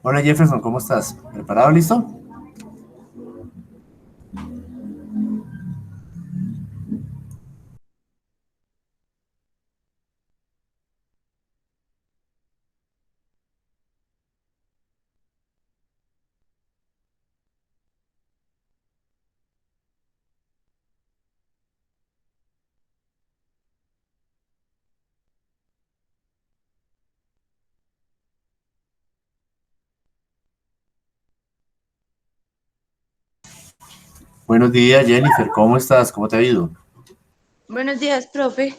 Hola Jefferson, ¿cómo estás? ¿Preparado, listo? Buenos días, Jennifer, ¿cómo estás? ¿Cómo te ha ido? Buenos días, profe.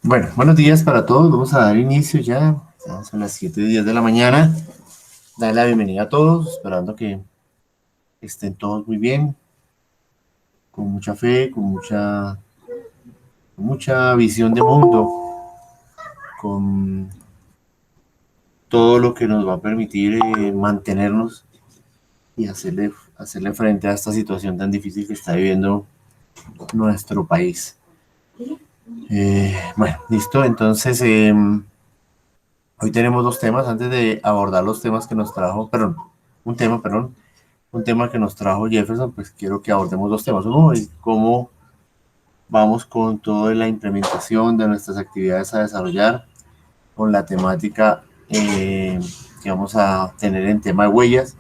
Bueno, buenos días para todos. Vamos a dar inicio ya son las 7:10 de la mañana. Dar la bienvenida a todos, esperando que estén todos muy bien, con mucha fe, con mucha visión de mundo, con todo lo que nos va a permitir mantenernos y hacerle frente a esta situación tan difícil que está viviendo nuestro país. Bueno, listo. Entonces, hoy tenemos dos temas. Antes de abordar los temas que nos trajo, perdón, un tema que nos trajo Jefferson, pues quiero que abordemos dos temas. Uno, es cómo vamos con toda la implementación de nuestras actividades a desarrollar, con la temática que vamos a tener en tema de huellas.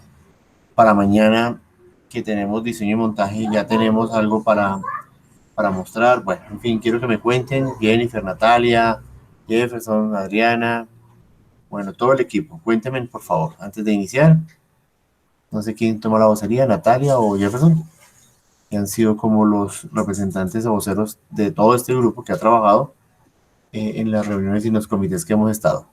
Para mañana, que tenemos diseño y montaje, ya tenemos algo para mostrar. Bueno, en fin, quiero que me cuenten, Jennifer, Natalia, Jefferson, Adriana, bueno, todo el equipo. Cuéntenme, por favor, antes de iniciar. No sé quién toma la vocería, Natalia o Jefferson, que han sido como los representantes o voceros de todo este grupo que ha trabajado en las reuniones y en los comités que hemos estado.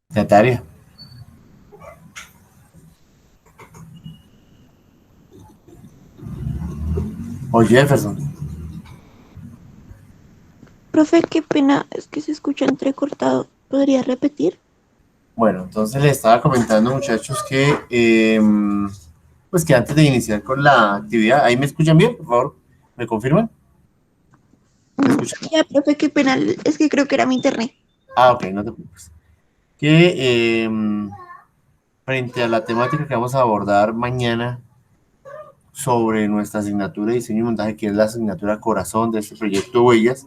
Natalia o Jefferson. Profe, qué pena, es que se escucha entrecortado. ¿Podría repetir? Bueno, entonces les estaba comentando, muchachos, que pues que antes de iniciar con la actividad, ¿ahí me escuchan bien? Por favor, ¿me confirman? ¿Me escuchan? Ya, profe, qué pena, es que creo que era mi internet. Ah, ok, no te preocupes. Que frente a la temática que vamos a abordar mañana sobre nuestra asignatura de diseño y montaje, que es la asignatura corazón de este proyecto Huellas,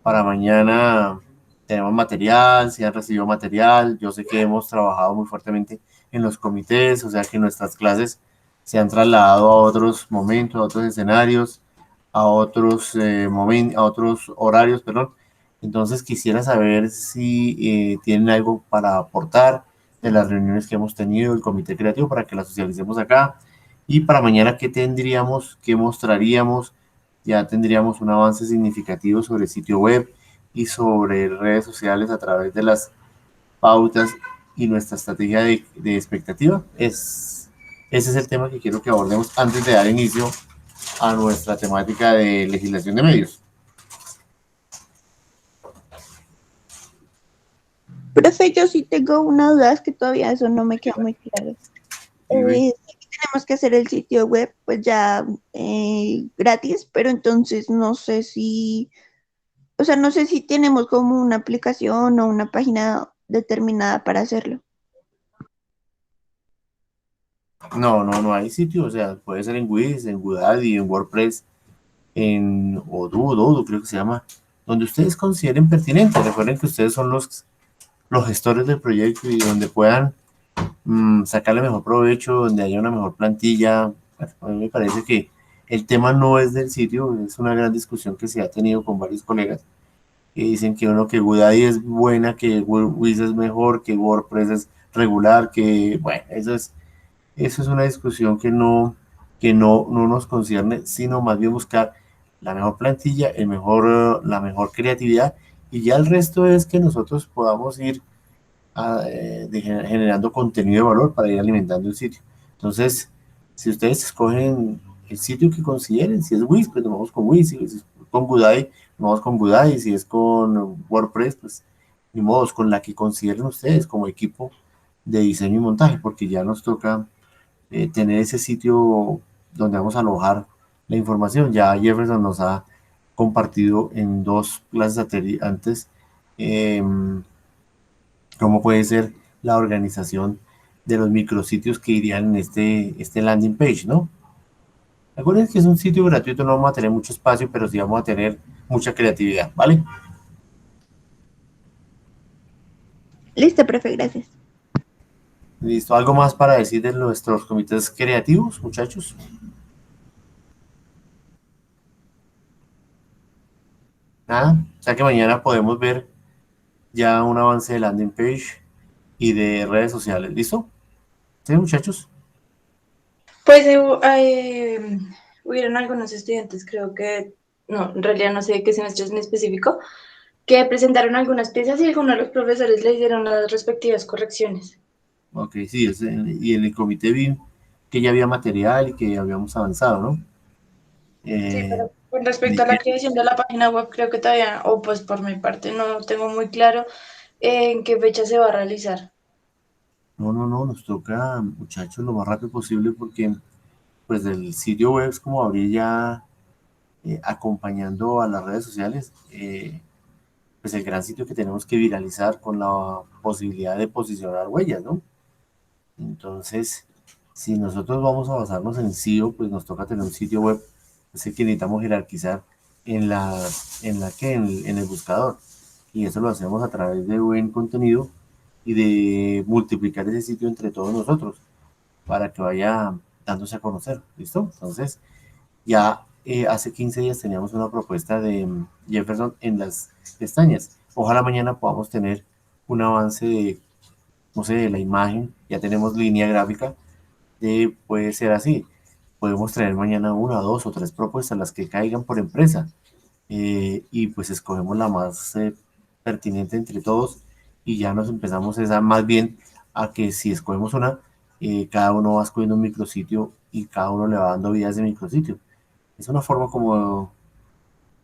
para mañana tenemos material, si han recibido material, yo sé que hemos trabajado muy fuertemente en los comités, o sea que nuestras clases se han trasladado a otros momentos, a otros escenarios, a otros horarios, perdón. Entonces quisiera saber si tienen algo para aportar de las reuniones que hemos tenido, el comité creativo, para que las socialicemos acá. Y para mañana, ¿qué tendríamos, qué mostraríamos? Ya tendríamos un avance significativo sobre el sitio web y sobre redes sociales a través de las pautas y nuestra estrategia de expectativa. Ese es el tema que quiero que abordemos antes de dar inicio a nuestra temática de legislación de medios. Profe, yo sí tengo una duda, es que todavía eso no me queda muy claro. Sí que tenemos que hacer el sitio web, pues ya gratis, pero entonces no sé si, o sea, no sé si tenemos como una aplicación o una página determinada para hacerlo. No hay sitio, o sea, puede ser en Wix, en Godaddy, en WordPress, en Odoo, creo que se llama, donde ustedes consideren pertinente. Recuerden que ustedes son los gestores del proyecto y donde puedan sacarle mejor provecho, donde haya una mejor plantilla. Bueno, a mí me parece que el tema no es del sitio, es una gran discusión que se ha tenido con varios colegas que dicen que uno que Godaddy es buena, que Wix es mejor, que WordPress es regular, que bueno, eso es una discusión que no. que no nos concierne, sino más bien buscar la mejor plantilla, la mejor creatividad, y ya el resto es que nosotros podamos ir generando contenido de valor para ir alimentando el sitio. Entonces, si ustedes escogen el sitio que consideren, si es Wix, pues nos vamos con Wix, si es con Godaddy, nos vamos con Godaddy, si es con WordPress, pues ni modos, con la que consideren ustedes como equipo de diseño y montaje, porque ya nos toca tener ese sitio donde vamos a alojar la información. Ya Jefferson nos ha compartido en dos clases antes eh, cómo puede ser la organización de los micrositios que irían en este landing page, ¿no? Recuerden que es un sitio gratuito, no vamos a tener mucho espacio, pero sí vamos a tener mucha creatividad, ¿vale? Listo, profe, gracias. ¿Listo? ¿Algo más para decir de nuestros comités creativos, muchachos? Nada. O sea que mañana podemos ver ya un avance de landing page y de redes sociales. ¿Listo? ¿Sí, muchachos? Pues hubieron algunos estudiantes, creo que, no, en realidad no sé de qué semestres en específico, que presentaron algunas piezas y algunos de los profesores le hicieron las respectivas correcciones. Ok, sí, y en el comité vi que ya había material y que habíamos avanzado, ¿no? Sí, Eh, pero con respecto a la de- creación de la página web, creo que todavía, o pues por mi parte, no tengo muy claro en qué fecha se va a realizar. no, nos toca, muchachos, lo más rápido posible porque pues el sitio web es como abrir ya acompañando a las redes sociales, pues el gran sitio que tenemos que viralizar con la posibilidad de posicionar huellas, ¿no? Entonces, si nosotros vamos a basarnos en SEO, pues nos toca tener un sitio web, es el que necesitamos jerarquizar en en el buscador. Y eso lo hacemos a través de buen contenido y de multiplicar ese sitio entre todos nosotros para que vaya dándose a conocer. ¿Listo? Entonces, ya hace 15 días teníamos una propuesta de Jefferson en las pestañas. Ojalá mañana podamos tener un avance de, no sé, de la imagen. Ya tenemos línea gráfica. Puede ser así. Podemos traer mañana una, dos o tres propuestas, las que caigan por empresa. Y pues escogemos la más pertinente entre todos y ya nos empezamos esa más bien a que si escogemos una, cada uno va escogiendo un micrositio y cada uno le va dando vida a ese micrositio. Es una forma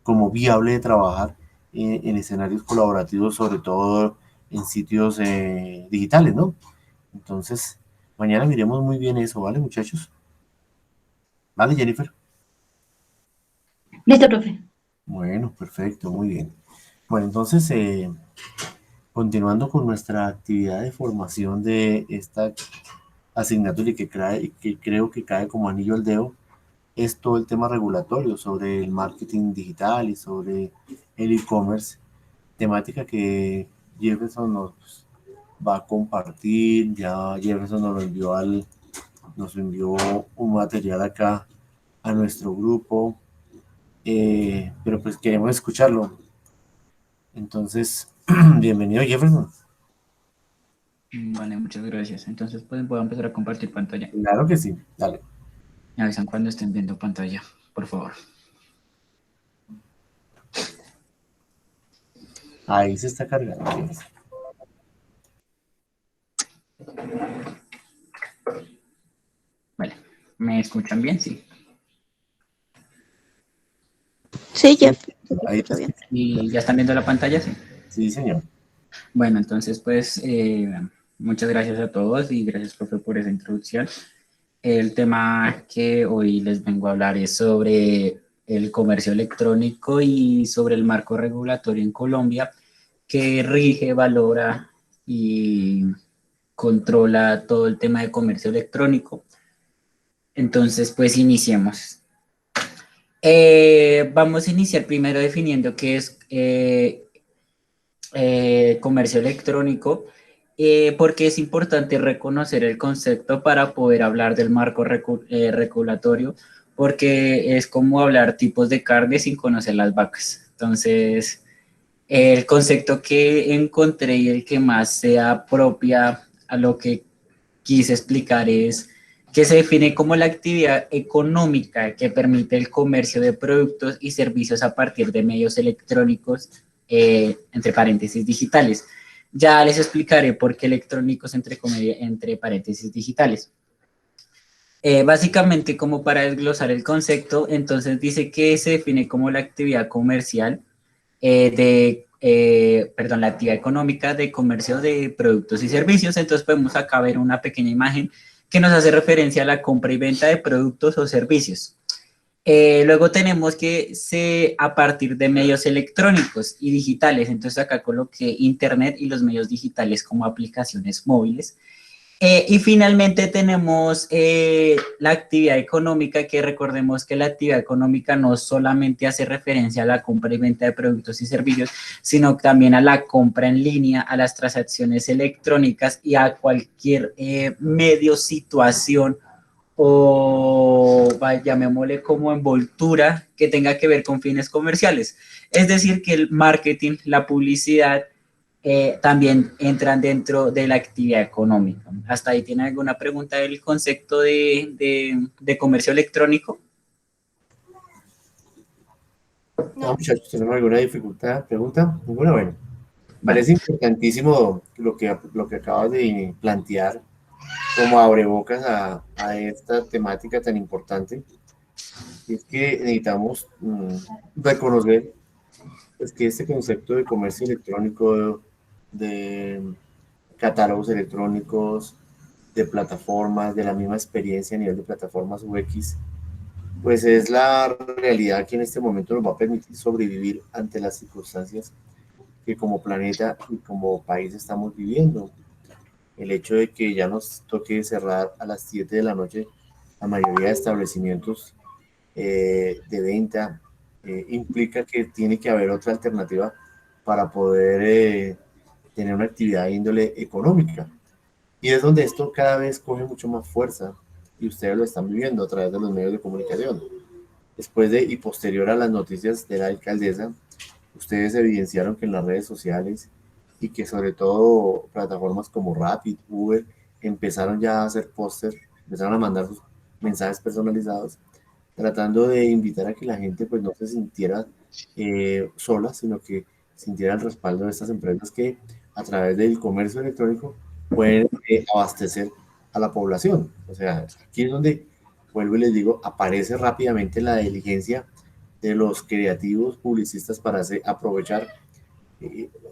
como viable de trabajar en escenarios colaborativos, sobre todo en sitios digitales, ¿no? Entonces, mañana miremos muy bien eso, ¿vale, muchachos? ¿Vale, Jennifer? Listo, profe. Bueno, perfecto, muy bien. Bueno, entonces, continuando con nuestra actividad de formación de esta asignatura y que creo que cae como anillo al dedo, es todo el tema regulatorio sobre el marketing digital y sobre el e-commerce, temática que Jefferson nos va a compartir. Ya Jefferson nos envió un material acá a nuestro grupo, pero pues queremos escucharlo. Entonces, bienvenido Jefferson. Vale, muchas gracias. Entonces, pues voy a empezar a compartir pantalla. Claro que sí, dale. Me avisan cuando estén viendo pantalla, por favor. Ahí se está cargando. Jefferson. Vale. ¿Me escuchan bien? Sí. Sí, Sí, Jeff, se te ahí te escucha bien. escucho. ¿Y ya están viendo la pantalla? Sí. Sí, señor. Bueno, entonces, pues, muchas gracias a todos y gracias, profe, por esa introducción. El tema que hoy les vengo a hablar es sobre el comercio electrónico y sobre el marco regulatorio en Colombia que rige, valora y controla todo el tema de comercio electrónico. Entonces, pues iniciemos. Vamos a iniciar primero definiendo qué es comercio electrónico, porque es importante reconocer el concepto para poder hablar del marco regulatorio, porque es como hablar tipos de carne sin conocer las vacas. Entonces, el concepto que encontré y el que más se apropia a lo que quise explicar es que se define como la actividad económica que permite el comercio de productos y servicios a partir de medios electrónicos, entre paréntesis digitales. Ya les explicaré por qué electrónicos entre paréntesis digitales. Básicamente, como para desglosar el concepto, entonces dice que se define como la actividad comercial la actividad económica de comercio de productos y servicios. Entonces podemos acá ver una pequeña imagen que nos hace referencia a la compra y venta de productos o servicios. Luego tenemos que a partir de medios electrónicos y digitales, entonces acá coloqué internet y los medios digitales como aplicaciones móviles. Y finalmente tenemos la actividad económica, que recordemos que la actividad económica no solamente hace referencia a la compra y venta de productos y servicios, sino también a la compra en línea, a las transacciones electrónicas y a cualquier medio, situación o llamémosle como envoltura que tenga que ver con fines comerciales. Es decir, que el marketing, la publicidad, también entran dentro de la actividad económica. ¿Hasta ahí tiene alguna pregunta del concepto de comercio electrónico? No, muchachos, ¿tenemos alguna dificultad? ¿Pregunta? ¿Ninguna? Bueno, parece importantísimo lo que acabas de plantear como abrebocas a esta temática tan importante. Y es que necesitamos reconocer pues, que este concepto de comercio electrónico, de catálogos electrónicos, de plataformas, de la misma experiencia a nivel de plataformas UX, pues es la realidad que en este momento nos va a permitir sobrevivir ante las circunstancias que como planeta y como país estamos viviendo. El hecho de que ya nos toque cerrar a las 7 de la noche la mayoría de establecimientos de venta implica que tiene que haber otra alternativa para poder tener una actividad de índole económica. Y es donde esto cada vez coge mucho más fuerza y ustedes lo están viviendo a través de los medios de comunicación. Después de y posterior a las noticias de la alcaldesa, ustedes evidenciaron que en las redes sociales y que sobre todo plataformas como Rapid, Uber, empezaron ya a hacer póster, empezaron a mandar sus mensajes personalizados, tratando de invitar a que la gente pues no se sintiera sola, sino que sintiera el respaldo de estas empresas que a través del comercio electrónico pueden abastecer a la población. O sea, aquí es donde, vuelvo y les digo, aparece rápidamente la diligencia de los creativos publicistas para aprovechar,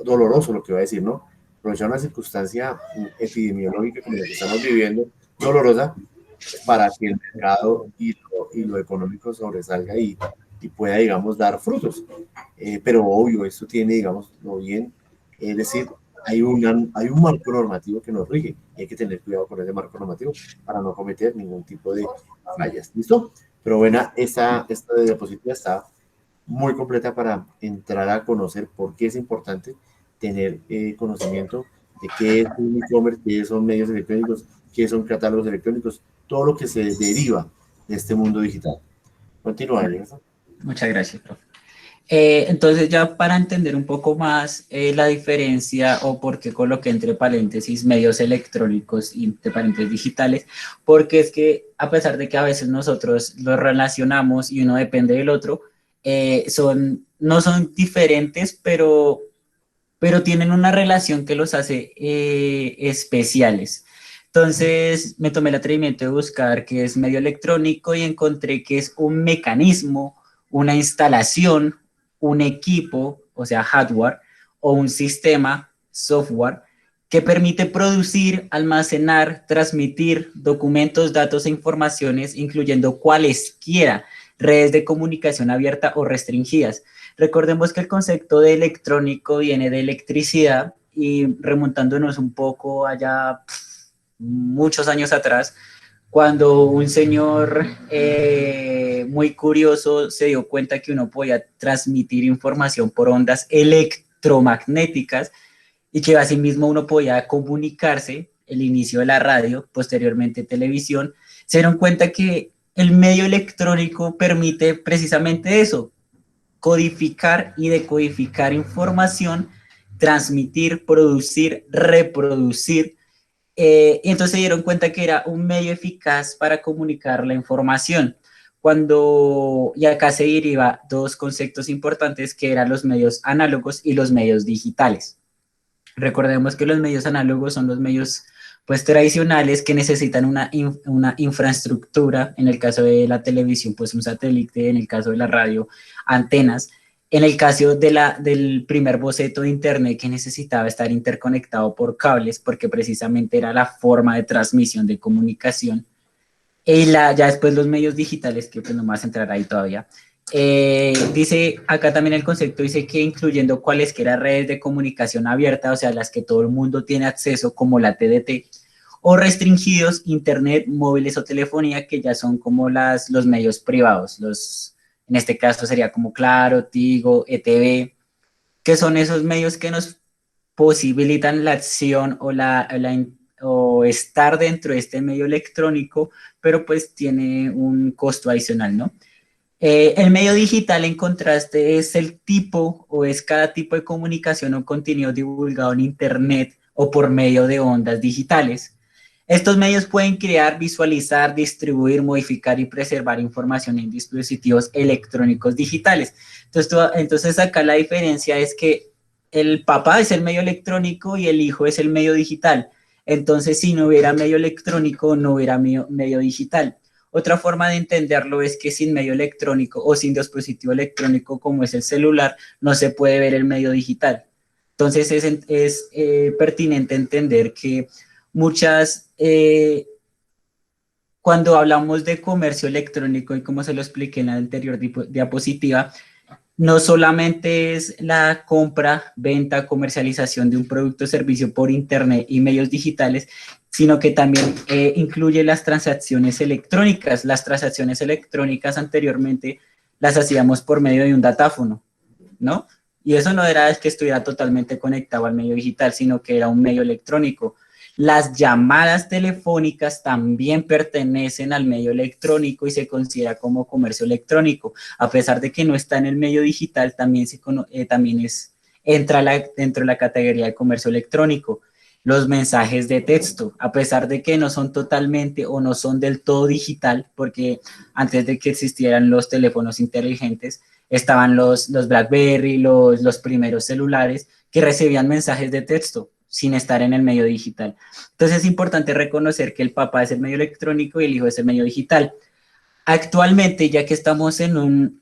doloroso lo que va a decir, ¿no? Aprovechar una circunstancia epidemiológica como la que estamos viviendo, dolorosa, para que el mercado y lo económico sobresalga y pueda, digamos, dar frutos. Pero obvio, esto tiene, digamos, lo bien, es decir, hay un marco normativo que nos rige y hay que tener cuidado con ese marco normativo para no cometer ningún tipo de fallas. ¿Listo? Pero bueno, esta diapositiva está muy completa para entrar a conocer por qué es importante tener conocimiento de qué es un e-commerce, qué son medios electrónicos, qué son catálogos electrónicos, todo lo que se deriva de este mundo digital. Continúa, ¿no? Muchas gracias, profe. Entonces, ya para entender un poco más la diferencia o por qué coloqué entre paréntesis medios electrónicos y entre paréntesis digitales, porque es que a pesar de que a veces nosotros los relacionamos y uno depende del otro, no son diferentes, pero tienen una relación que los hace especiales. Entonces me tomé el atrevimiento de buscar qué es medio electrónico y encontré que es un mecanismo, una instalación, un equipo, o sea, hardware, o un sistema, software, que permite producir, almacenar, transmitir documentos, datos e informaciones, incluyendo cualesquiera redes de comunicación abierta o restringidas. Recordemos que el concepto de electrónico viene de electricidad y remontándonos un poco allá muchos años atrás, cuando un señor muy curioso se dio cuenta que uno podía transmitir información por ondas electromagnéticas y que asimismo uno podía comunicarse, el inicio de la radio, posteriormente televisión, se dieron cuenta que el medio electrónico permite precisamente eso, codificar y decodificar información, transmitir, producir, reproducir Y entonces se dieron cuenta que era un medio eficaz para comunicar la información. Y acá se deriva dos conceptos importantes que eran los medios análogos y los medios digitales. Recordemos que los medios análogos son los medios pues tradicionales que necesitan una infraestructura, en el caso de la televisión pues un satélite, en el caso de la radio antenas, en el caso del primer boceto de internet que necesitaba estar interconectado por cables porque precisamente era la forma de transmisión de comunicación. Ya después los medios digitales, que pues no me vas a entrar ahí todavía. Dice, acá también el concepto dice que incluyendo cualesquiera redes de comunicación abierta, o sea, las que todo el mundo tiene acceso, como la TDT, o restringidos, internet, móviles o telefonía, que ya son como los medios privados. En este caso sería como Claro, Tigo, ETV, que son esos medios que nos posibilitan la acción o estar dentro de este medio electrónico, pero pues tiene un costo adicional, ¿no? El medio digital, en contraste, es el tipo o es cada tipo de comunicación o contenido divulgado en Internet o por medio de ondas digitales. Estos medios pueden crear, visualizar, distribuir, modificar y preservar información en dispositivos electrónicos digitales. Entonces acá la diferencia es que el papá es el medio electrónico y el hijo es el medio digital. Entonces, si no hubiera medio electrónico, no hubiera medio digital. Otra forma de entenderlo es que sin medio electrónico o sin dispositivo electrónico como es el celular, no se puede ver el medio digital. Entonces, es pertinente entender que cuando hablamos de comercio electrónico y como se lo expliqué en la anterior diapositiva, no solamente es la compra, venta, comercialización de un producto o servicio por internet y medios digitales, sino que también incluye las transacciones electrónicas. Las transacciones electrónicas anteriormente las hacíamos por medio de un datáfono, ¿no? Y eso no era que estuviera totalmente conectado al medio digital, sino que era un medio electrónico. Las llamadas telefónicas también pertenecen al medio electrónico y se considera como comercio electrónico. A pesar de que no está en el medio digital, también entra dentro de la categoría de comercio electrónico. Los mensajes de texto, a pesar de que no son totalmente o no son del todo digital, porque antes de que existieran los teléfonos inteligentes, estaban los BlackBerry, los primeros celulares que recibían mensajes de texto sin estar en el medio digital. Entonces es importante reconocer que el papá es el medio electrónico y el hijo es el medio digital. Actualmente, ya que estamos en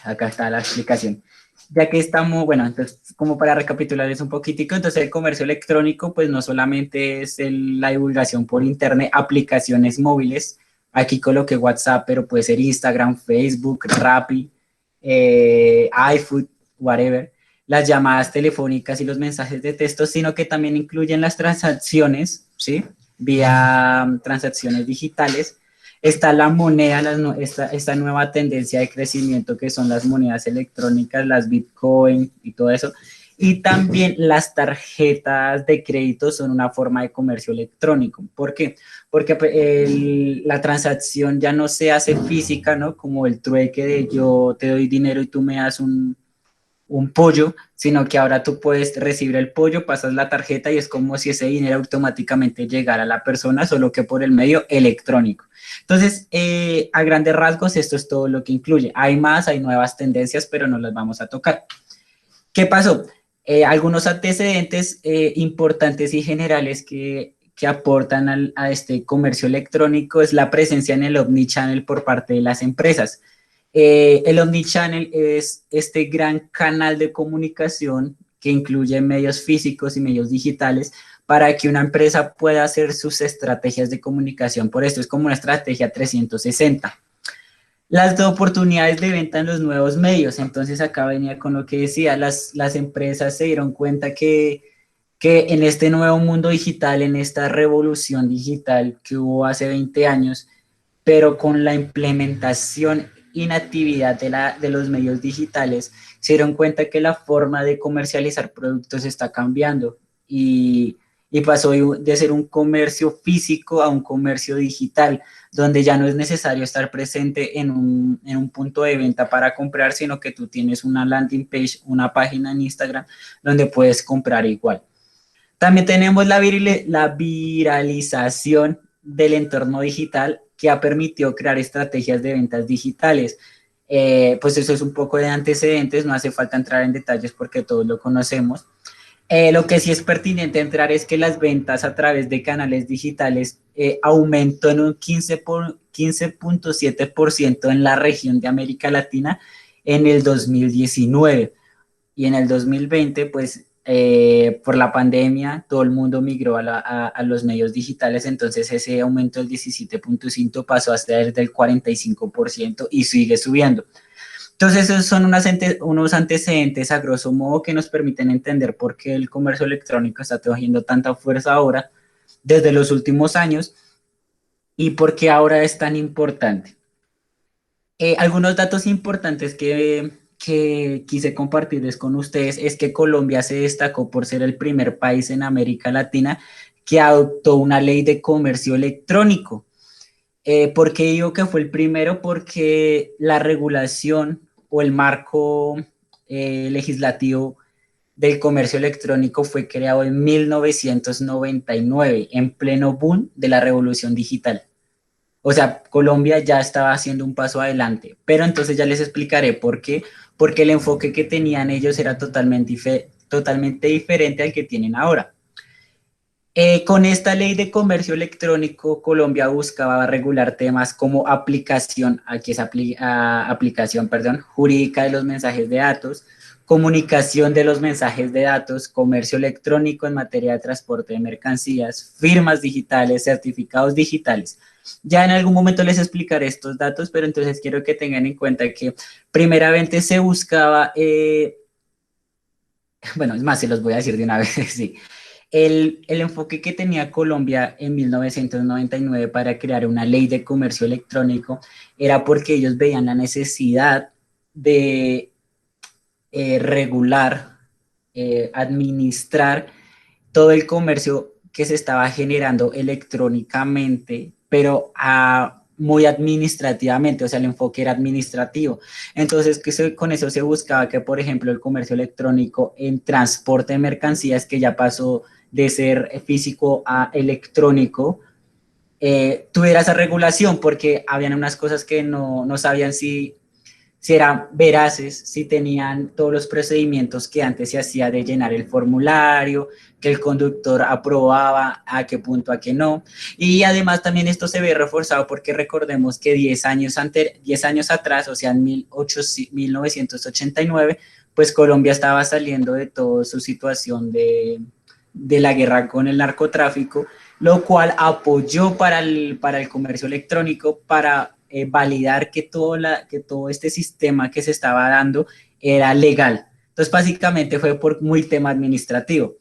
acá está la explicación. Ya que estamos, bueno, entonces como para recapitularles un poquitico, entonces el comercio electrónico pues no solamente es la divulgación por internet, aplicaciones móviles, aquí coloqué WhatsApp, pero puede ser Instagram, Facebook, Rappi, iFood, whatever, las llamadas telefónicas y los mensajes de texto, sino que también incluyen las transacciones, ¿sí? Vía transacciones digitales. Está la moneda, esta nueva tendencia de crecimiento que son las monedas electrónicas, las Bitcoin y todo eso. Y también las tarjetas de crédito son una forma de comercio electrónico. ¿Por qué? Porque la transacción ya no se hace física, ¿no? Como el trueque de yo te doy dinero y tú me das un pollo, sino que ahora tú puedes recibir el pollo, pasas la tarjeta y es como si ese dinero automáticamente llegara a la persona, solo que por el medio electrónico. Entonces, a grandes rasgos, esto es todo lo que incluye. Hay más, hay nuevas tendencias, pero no las vamos a tocar. ¿Qué pasó? Algunos antecedentes importantes y generales que aportan a este comercio electrónico es la presencia en el omnichannel por parte de las empresas. El omnichannel es este gran canal de comunicación que incluye medios físicos y medios digitales para que una empresa pueda hacer sus estrategias de comunicación. Por esto es como una estrategia 360. Las oportunidades de venta en los nuevos medios. Entonces acá venía con lo que decía, las empresas se dieron cuenta que en este nuevo mundo digital, en esta revolución digital que hubo hace 20 años, pero con la implementación y natividad de los medios digitales, se dieron cuenta que la forma de comercializar productos está cambiando y pasó de ser un comercio físico a un comercio digital, donde ya no es necesario estar presente en un punto de venta para comprar, sino que tú tienes una landing page, una página en Instagram, donde puedes comprar igual. También tenemos la viralización del entorno digital que ha permitido crear estrategias de ventas digitales. Pues eso es un poco de antecedentes, no hace falta entrar en detalles porque todos lo conocemos. Lo que sí es pertinente entrar es que las ventas a través de canales digitales aumentó en un 15.7% en la región de América Latina en el 2019. Y en el 2020, pues por la pandemia, todo el mundo migró a los medios digitales, entonces ese aumento del 17.5 pasó a ser del 45% y sigue subiendo. Entonces, esos son unos antecedentes a grosso modo que nos permiten entender por qué el comercio electrónico está cogiendo tanta fuerza ahora desde los últimos años y por qué ahora es tan importante. Algunos datos importantes que quise compartirles con ustedes es que Colombia se destacó por ser el primer país en América Latina que adoptó una ley de comercio electrónico. ¿Por qué digo que fue el primero? Porque la regulación o el marco legislativo del comercio electrónico fue creado en 1999, en pleno boom de la revolución digital. O sea, Colombia ya estaba haciendo un paso adelante, pero entonces ya les explicaré por qué, porque el enfoque que tenían ellos era totalmente diferente al que tienen ahora. Con esta ley de comercio electrónico, Colombia buscaba regular temas como aplicación, jurídica de los mensajes de datos, comunicación de los mensajes de datos, comercio electrónico en materia de transporte de mercancías, firmas digitales, certificados digitales. Ya en algún momento les explicaré estos datos, pero entonces quiero que tengan en cuenta que primeramente se buscaba, bueno, es más, se los voy a decir de una vez, sí. El enfoque que tenía Colombia en 1999 para crear una ley de comercio electrónico era porque ellos veían la necesidad de regular, administrar todo el comercio que se estaba generando electrónicamente, pero muy administrativamente, o sea, el enfoque era administrativo. Entonces, con eso se buscaba que, por ejemplo, el comercio electrónico en transporte de mercancías, que ya pasó de ser físico a electrónico, tuviera esa regulación, porque habían unas cosas que no sabían si eran veraces, si tenían todos los procedimientos que antes se hacía de llenar el formulario, que el conductor aprobaba, a qué punto, a qué no. Y además también esto se ve reforzado porque recordemos que 10 años atrás, o sea, en 1989, pues Colombia estaba saliendo de toda su situación de la guerra con el narcotráfico, lo cual apoyó para el comercio electrónico, para validar que todo este sistema que se estaba dando era legal. Entonces, básicamente fue por muy tema administrativo.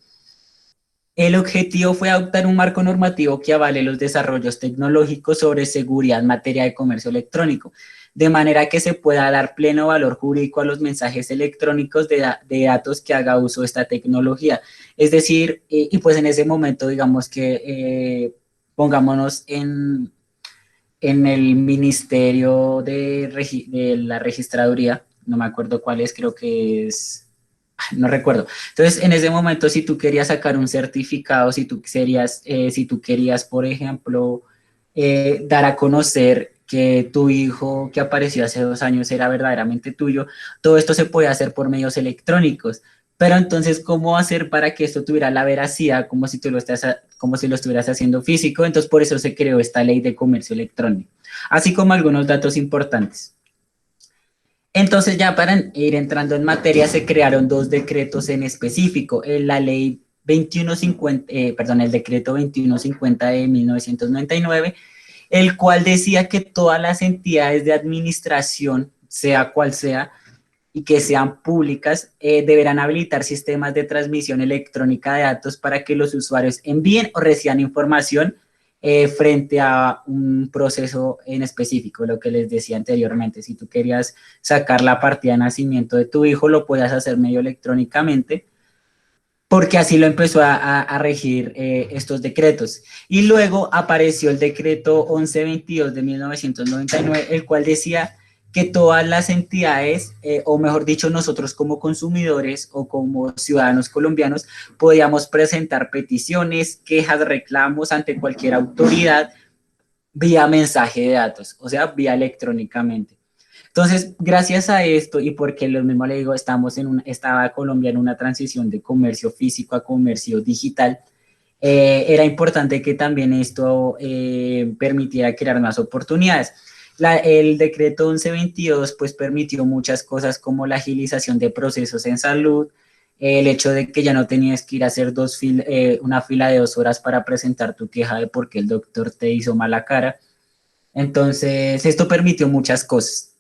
El objetivo fue adoptar un marco normativo que avale los desarrollos tecnológicos sobre seguridad en materia de comercio electrónico, de manera que se pueda dar pleno valor jurídico a los mensajes electrónicos de datos que haga uso de esta tecnología. Es decir, y pues en ese momento, digamos que pongámonos en el Ministerio de la Registraduría, no me acuerdo cuál es, creo que es, no recuerdo. Entonces, en ese momento, si tú querías sacar un certificado, si tú querías, por ejemplo, dar a conocer que tu hijo que apareció hace 2 años era verdaderamente tuyo, todo esto se puede hacer por medios electrónicos. Pero entonces, ¿cómo hacer para que esto tuviera la veracidad como si lo estuvieras haciendo físico? Entonces, por eso se creó esta ley de comercio electrónico, así como algunos datos importantes. Entonces, ya para ir entrando en materia, se crearon 2 decretos en específico. La ley 2150, el decreto 2150 de 1999, el cual decía que todas las entidades de administración, sea cual sea, y que sean públicas, deberán habilitar sistemas de transmisión electrónica de datos para que los usuarios envíen o reciban información frente a un proceso en específico, lo que les decía anteriormente. Si tú querías sacar la partida de nacimiento de tu hijo, lo podías hacer medio electrónicamente, porque así lo empezó a regir estos decretos. Y luego apareció el decreto 1122 de 1999, el cual decía que todas las entidades, o mejor dicho, nosotros como consumidores o como ciudadanos colombianos, podíamos presentar peticiones, quejas, reclamos ante cualquier autoridad vía mensaje de datos, o sea, vía electrónicamente. Entonces, gracias a esto y porque lo mismo le digo, estaba Colombia en una transición de comercio físico a comercio digital, era importante que también esto permitiera crear más oportunidades. El decreto 1122 pues permitió muchas cosas como la agilización de procesos en salud, el hecho de que ya no tenías que ir a hacer una fila de 2 horas para presentar tu queja de por qué el doctor te hizo mala cara. Entonces, esto permitió muchas cosas.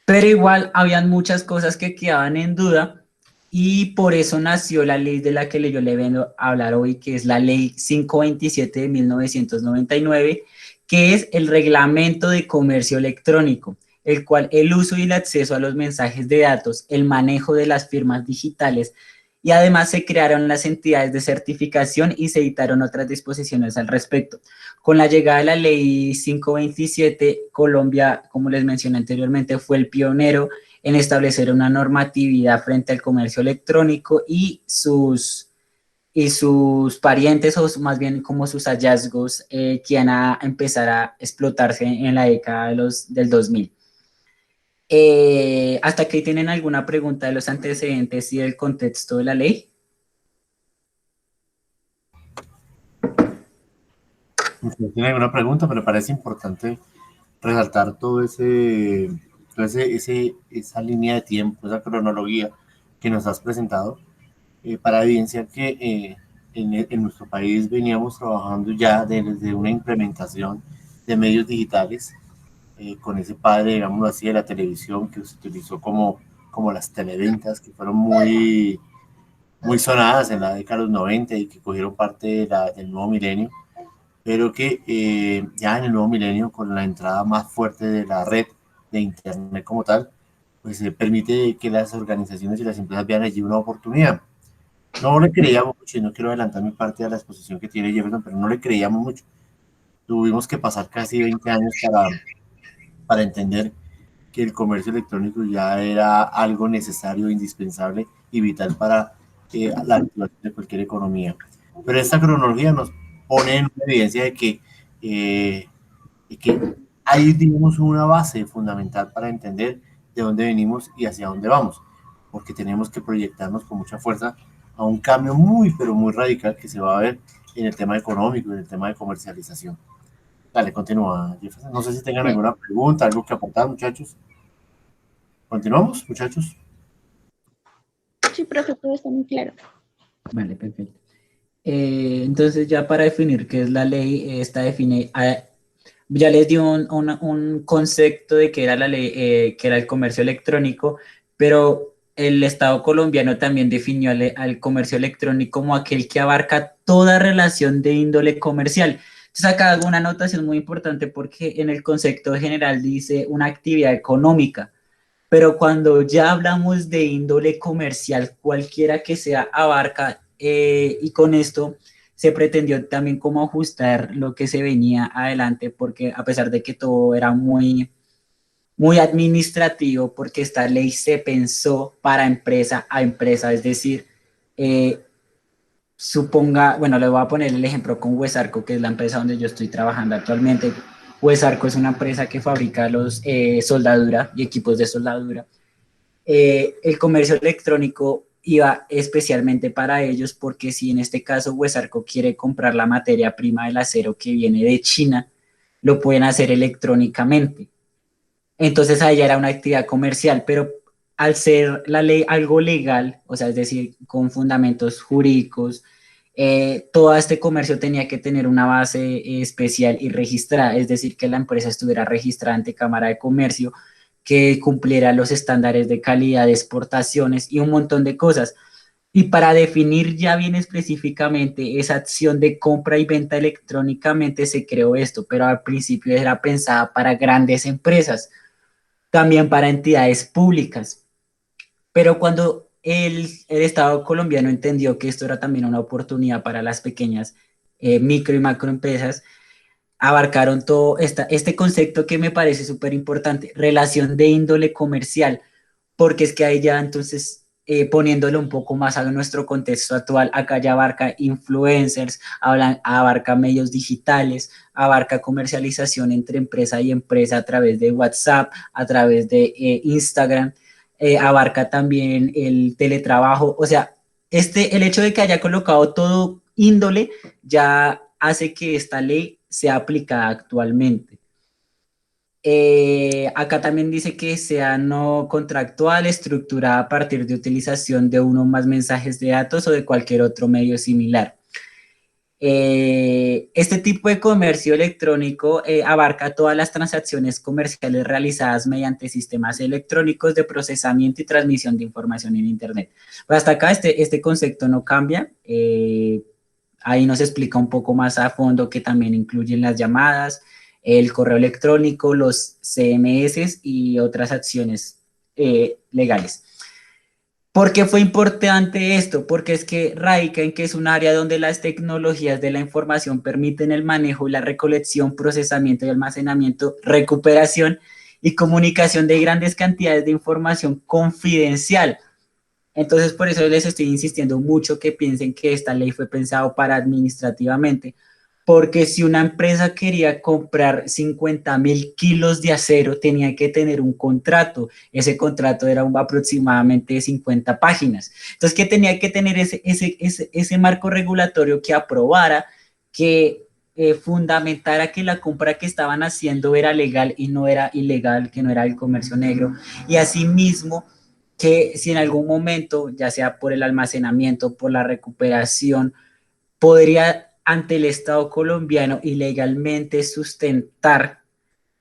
Pero igual habían muchas cosas que quedaban en duda y por eso nació la ley de la que yo le vengo a hablar hoy, que es la ley 527 de 1999, que es el reglamento de comercio electrónico, el cual el uso y el acceso a los mensajes de datos, el manejo de las firmas digitales y además se crearon las entidades de certificación y se editaron otras disposiciones al respecto. Con la llegada de la ley 527, Colombia, como les mencioné anteriormente, fue el pionero en establecer una normatividad frente al comercio electrónico y sus parientes, o más bien como sus hallazgos, que van a empezar a explotarse en la década del 2000. ¿Hasta aquí tienen alguna pregunta de los antecedentes y del contexto de la ley? ¿Usted tiene alguna pregunta? Pero me parece importante resaltar esa línea de tiempo, esa cronología que nos has presentado, para evidenciar que en nuestro país veníamos trabajando ya desde una implementación de medios digitales, con ese padre, digamos así, de la televisión que se utilizó como las televentas, que fueron muy sonadas en la década de los 90 y que cogieron parte del nuevo milenio, pero que ya en el nuevo milenio, con la entrada más fuerte de la red de Internet como tal, pues permite que las organizaciones y las empresas vean allí una oportunidad. No le creíamos mucho, y no quiero adelantar mi parte de la exposición que tiene Jefferson, pero no le creíamos mucho. Tuvimos que pasar casi 20 años para entender que el comercio electrónico ya era algo necesario, indispensable y vital para la activación de cualquier economía. Pero esta cronología nos pone en evidencia de que hay, digamos, una base fundamental para entender de dónde venimos y hacia dónde vamos, porque tenemos que proyectarnos con mucha fuerza a un cambio muy, pero muy radical que se va a ver en el tema económico, en el tema de comercialización. Dale, continúa, Jefferson. No sé si tengan Sí. alguna pregunta, algo que aportar, muchachos. ¿Continuamos, muchachos? Sí, profe, todo está muy claro. Vale, perfecto. Entonces, ya para definir qué es la ley, esta define, ya les dio un concepto de qué era la ley, que era el comercio electrónico, pero el Estado colombiano también definió al comercio electrónico como aquel que abarca toda relación de índole comercial. Entonces, acá hago una anotación muy importante porque en el concepto general dice una actividad económica, pero cuando ya hablamos de índole comercial, cualquiera que sea, abarca, y con esto se pretendió también como ajustar lo que se venía adelante, porque a pesar de que todo era muy administrativo, porque esta ley se pensó para empresa a empresa, es decir, eh, suponga, bueno, le voy a poner el ejemplo con Huesarco, que es la empresa donde yo estoy trabajando actualmente. Huesarco es una empresa que fabrica soldadura y equipos de soldadura. El comercio electrónico iba especialmente para ellos porque si en este caso Huesarco quiere comprar la materia prima del acero que viene de China, lo pueden hacer electrónicamente. Entonces ahí ya era una actividad comercial, pero al ser la ley algo legal, o sea, es decir, con fundamentos jurídicos, todo este comercio tenía que tener una base especial y registrada, es decir, que la empresa estuviera registrada ante Cámara de Comercio, que cumpliera los estándares de calidad de exportaciones y un montón de cosas. Y para definir ya bien específicamente esa acción de compra y venta electrónicamente se creó esto, pero al principio era pensada para grandes empresas, también para entidades públicas. Pero cuando el Estado colombiano entendió que esto era también una oportunidad para las pequeñas micro y macroempresas, abarcaron todo este concepto que me parece súper importante, relación de índole comercial, porque es que ahí ya entonces, poniéndolo un poco más a nuestro contexto actual, acá ya abarca influencers, abarca medios digitales, abarca comercialización entre empresa y empresa a través de WhatsApp, a través de Instagram, abarca también el teletrabajo, o sea, el hecho de que haya colocado todo índole ya hace que esta ley sea aplicada actualmente. Acá también dice que sea no contractual, estructurada a partir de utilización de uno o más mensajes de datos o de cualquier otro medio similar. Este tipo de comercio electrónico abarca todas las transacciones comerciales realizadas mediante sistemas electrónicos de procesamiento y transmisión de información en Internet. Pues hasta acá este concepto no cambia. Ahí nos explica un poco más a fondo que también incluyen las llamadas, el correo electrónico, los CMS y otras acciones legales. ¿Por qué fue importante esto? Porque es que radica en que es un área donde las tecnologías de la información permiten el manejo y la recolección, procesamiento y almacenamiento, recuperación y comunicación de grandes cantidades de información confidencial. Entonces, por eso les estoy insistiendo mucho que piensen que esta ley fue pensada para administrativamente, porque si una empresa quería comprar 50.000 kilos de acero, tenía que tener un contrato. Ese contrato era aproximadamente de 50 páginas. Entonces, ¿qué tenía que tener ese marco regulatorio que aprobara, que fundamentara que la compra que estaban haciendo era legal y no era ilegal, que no era el comercio negro? Y asimismo, que si en algún momento, ya sea por el almacenamiento, por la recuperación, podría ante el Estado colombiano ilegalmente sustentar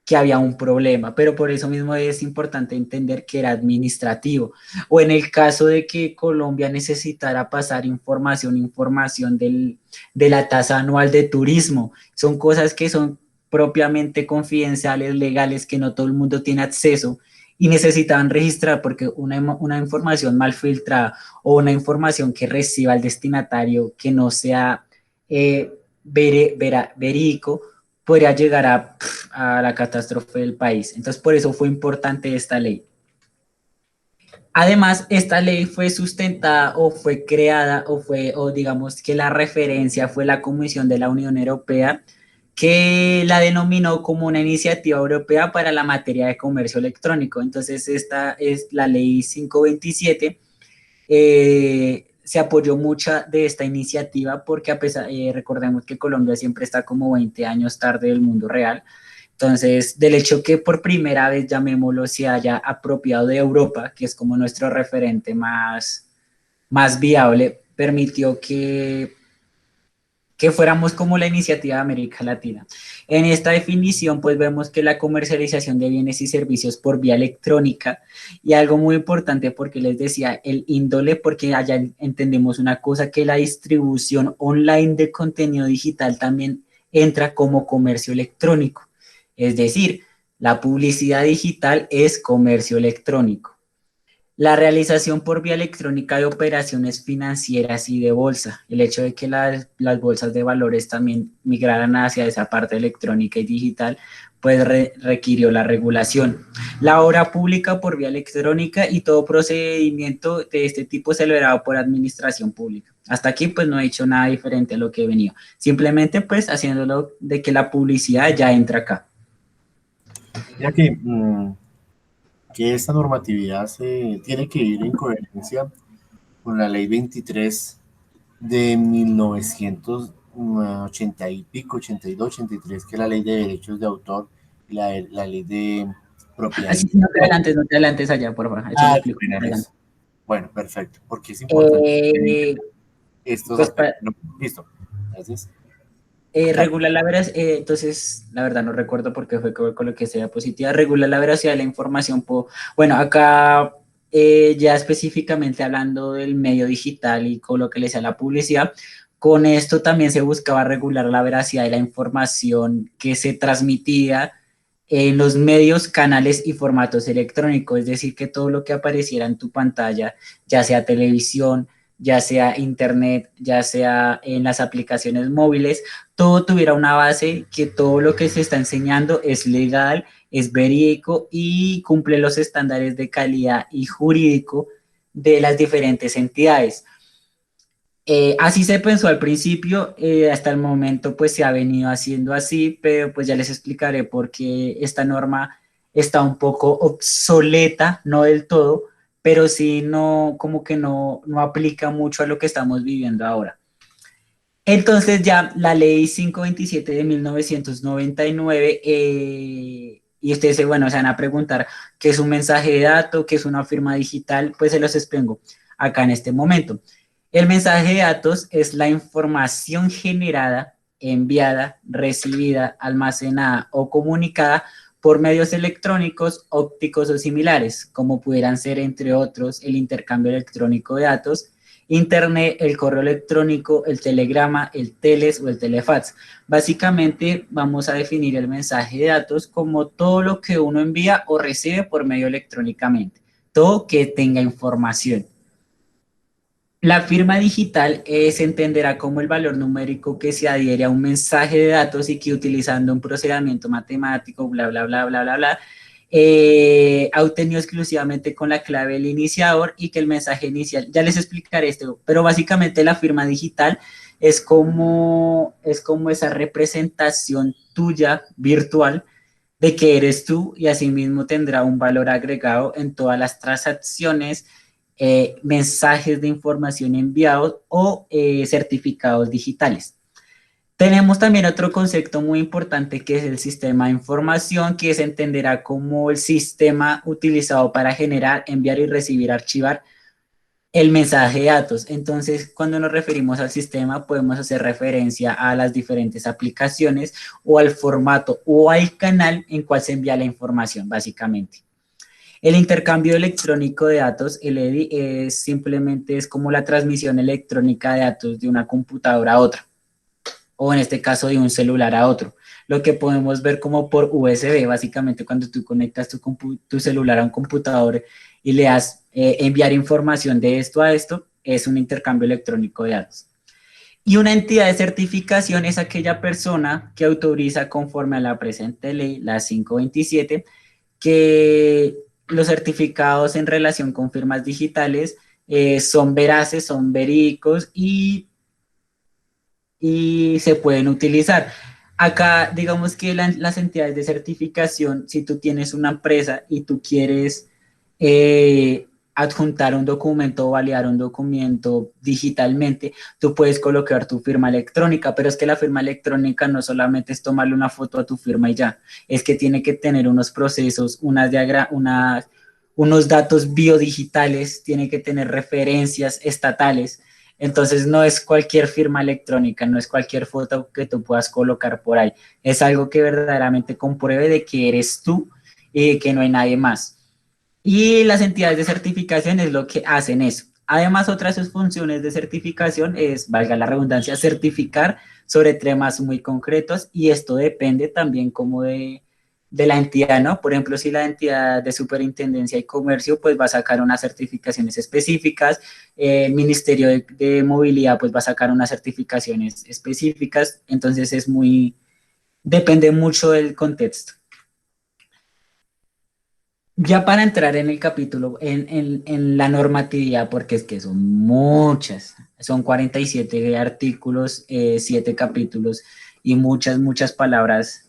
que había un problema, pero por eso mismo es importante entender que era administrativo. O en el caso de que Colombia necesitara pasar información de la tasa anual de turismo, son cosas que son propiamente confidenciales, legales, que no todo el mundo tiene acceso y necesitaban registrar porque una información mal filtrada o una información que reciba el destinatario que no sea verídico podría llegar a la catástrofe del país. Entonces, por eso fue importante esta ley. Además, esta ley fue sustentada o fue creada o digamos que la referencia fue la Comisión de la Unión Europea, que la denominó como una iniciativa europea para la materia de comercio electrónico. Entonces, esta es la ley 527. Se apoyó mucha de esta iniciativa porque recordemos que Colombia siempre está como 20 años tarde del mundo real. Entonces, del hecho que por primera vez, llamémoslo, se haya apropiado de Europa, que es como nuestro referente más viable, permitió que fuéramos como la iniciativa de América Latina. En esta definición, pues vemos que la comercialización de bienes y servicios por vía electrónica, y algo muy importante porque les decía, el índole, porque allá entendemos una cosa, que la distribución online de contenido digital también entra como comercio electrónico. Es decir, la publicidad digital es comercio electrónico. La realización por vía electrónica de operaciones financieras y de bolsa, el hecho de que las bolsas de valores también migraran hacia esa parte electrónica y digital, pues requirió la regulación. La obra pública por vía electrónica y todo procedimiento de este tipo celebrado por administración pública. Hasta aquí pues no he hecho nada diferente a lo que he venido, simplemente pues haciéndolo de que la publicidad ya entra acá. Ya que esta normatividad se tiene que ir en coherencia con la ley 23 de 1980 y pico, 82, 83, que es la ley de derechos de autor y la ley de propiedad. Así, no te adelantes allá, por favor. Bueno, perfecto, porque es importante estos pues aspectos. Listo, gracias. Regular la veracidad, entonces la verdad no recuerdo por qué fue con lo que sea positiva, regular la veracidad de la información. Bueno, acá ya específicamente hablando del medio digital y con lo que le sea la publicidad, con esto también se buscaba regular la veracidad de la información que se transmitía en los medios, canales y formatos electrónicos, es decir, que todo lo que apareciera en tu pantalla, ya sea televisión, ya sea internet, ya sea en las aplicaciones móviles, todo tuviera una base, que todo lo que se está enseñando es legal, es verídico y cumple los estándares de calidad y jurídico de las diferentes entidades. Así se pensó al principio, hasta el momento pues se ha venido haciendo así, pero pues ya les explicaré por qué esta norma está un poco obsoleta, no del todo, pero sí no, como que no aplica mucho a lo que estamos viviendo ahora. Entonces ya la ley 527 de 1999, y ustedes, bueno, se van a preguntar qué es un mensaje de datos, qué es una firma digital, pues se los expongo acá en este momento. El mensaje de datos es la información generada, enviada, recibida, almacenada o comunicada por medios electrónicos, ópticos o similares, como pudieran ser, entre otros, el intercambio electrónico de datos, Internet, el correo electrónico, el telegrama, el teles o el telefax. Básicamente vamos a definir el mensaje de datos como todo lo que uno envía o recibe por medio electrónicamente, todo que tenga información. La firma digital se entenderá como el valor numérico que se adhiere a un mensaje de datos y que utilizando un procedimiento matemático, bla, bla, bla, bla, bla, bla, obtenido exclusivamente con la clave del iniciador y que el mensaje inicial, ya les explicaré esto, pero básicamente la firma digital es como esa representación tuya virtual de que eres tú y asimismo tendrá un valor agregado en todas las transacciones, mensajes de información enviados o certificados digitales. Tenemos también otro concepto muy importante que es el sistema de información, que se entenderá como el sistema utilizado para generar, enviar y recibir, archivar el mensaje de datos. Entonces, cuando nos referimos al sistema, podemos hacer referencia a las diferentes aplicaciones o al formato o al canal en cual se envía la información, básicamente. El intercambio electrónico de datos, el EDI, es como la transmisión electrónica de datos de una computadora a otra, o en este caso de un celular a otro. Lo que podemos ver como por USB, básicamente cuando tú conectas tu celular a un computador y le das enviar información de esto a esto, es un intercambio electrónico de datos. Y una entidad de certificación es aquella persona que autoriza conforme a la presente ley, la 527, que los certificados en relación con firmas digitales son veraces, son verídicos y se pueden utilizar. Acá, digamos que las entidades de certificación, si tú tienes una empresa y tú quieres adjuntar un documento o validar un documento digitalmente, tú puedes colocar tu firma electrónica, pero es que la firma electrónica no solamente es tomarle una foto a tu firma y ya, es que tiene que tener unos procesos, unos datos biodigitales, tiene que tener referencias estatales. Entonces no es cualquier firma electrónica, no es cualquier foto que tú puedas colocar por ahí. Es algo que verdaderamente compruebe de que eres tú y de que no hay nadie más. Y las entidades de certificación es lo que hacen eso. Además, otras de sus funciones de certificación es, valga la redundancia, certificar sobre temas muy concretos, y esto depende también como de la entidad, ¿no? Por ejemplo, si la entidad de superintendencia y comercio pues va a sacar unas certificaciones específicas, el Ministerio de Movilidad pues va a sacar unas certificaciones específicas, entonces depende mucho del contexto. Ya para entrar en el capítulo, en la normatividad, porque es que son muchas, son 47 artículos, 7 capítulos y muchas palabras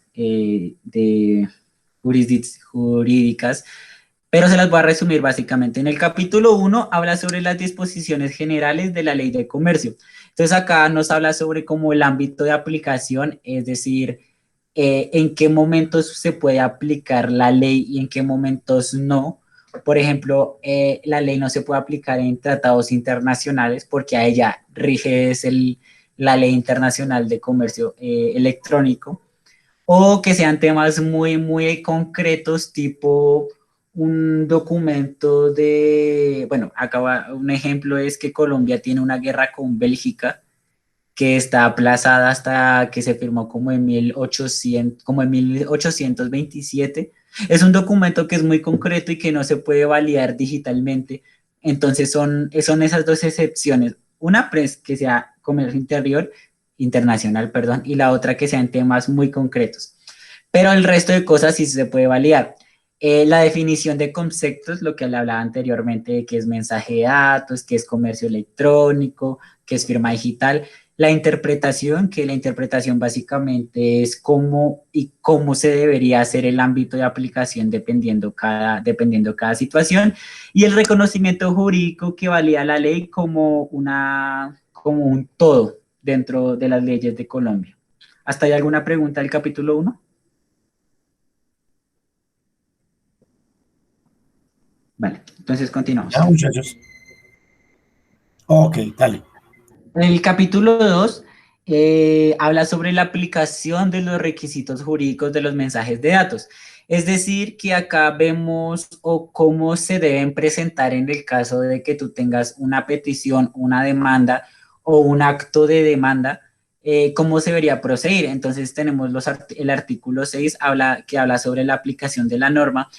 jurídicas, pero se las voy a resumir básicamente. En el capítulo 1 habla sobre las disposiciones generales de la ley de comercio. Entonces acá nos habla sobre como el ámbito de aplicación, es decir, en qué momentos se puede aplicar la ley y en qué momentos no. Por ejemplo, la ley no se puede aplicar en tratados internacionales porque a ella rige la ley internacional de comercio electrónico, o que sean temas muy concretos, tipo un documento bueno, acá un ejemplo es que Colombia tiene una guerra con Bélgica que está aplazada hasta que se firmó como en 1827. Es un documento que es muy concreto y que no se puede validar digitalmente. Entonces son esas dos excepciones. Una, pues, que sea comercio internacional, perdón, y la otra que sean temas muy concretos. Pero el resto de cosas sí se puede validar. La definición de conceptos, lo que le hablaba anteriormente, de qué es mensaje de datos, qué es comercio electrónico, qué es firma digital. La interpretación, que la interpretación básicamente es cómo se debería hacer el ámbito de aplicación dependiendo cada situación. Y el reconocimiento jurídico, que valida la ley como un todo dentro de las leyes de Colombia. ¿Hasta hay alguna pregunta del capítulo 1? Vale, entonces continuamos. Ya, muchachos. Ok, dale. El capítulo 2 habla sobre la aplicación de los requisitos jurídicos de los mensajes de datos. Es decir, que acá vemos cómo se deben presentar en el caso de que tú tengas una petición, una demanda o un acto de demanda, cómo se debería proceder. Entonces tenemos el artículo 6 que habla sobre la aplicación de la norma,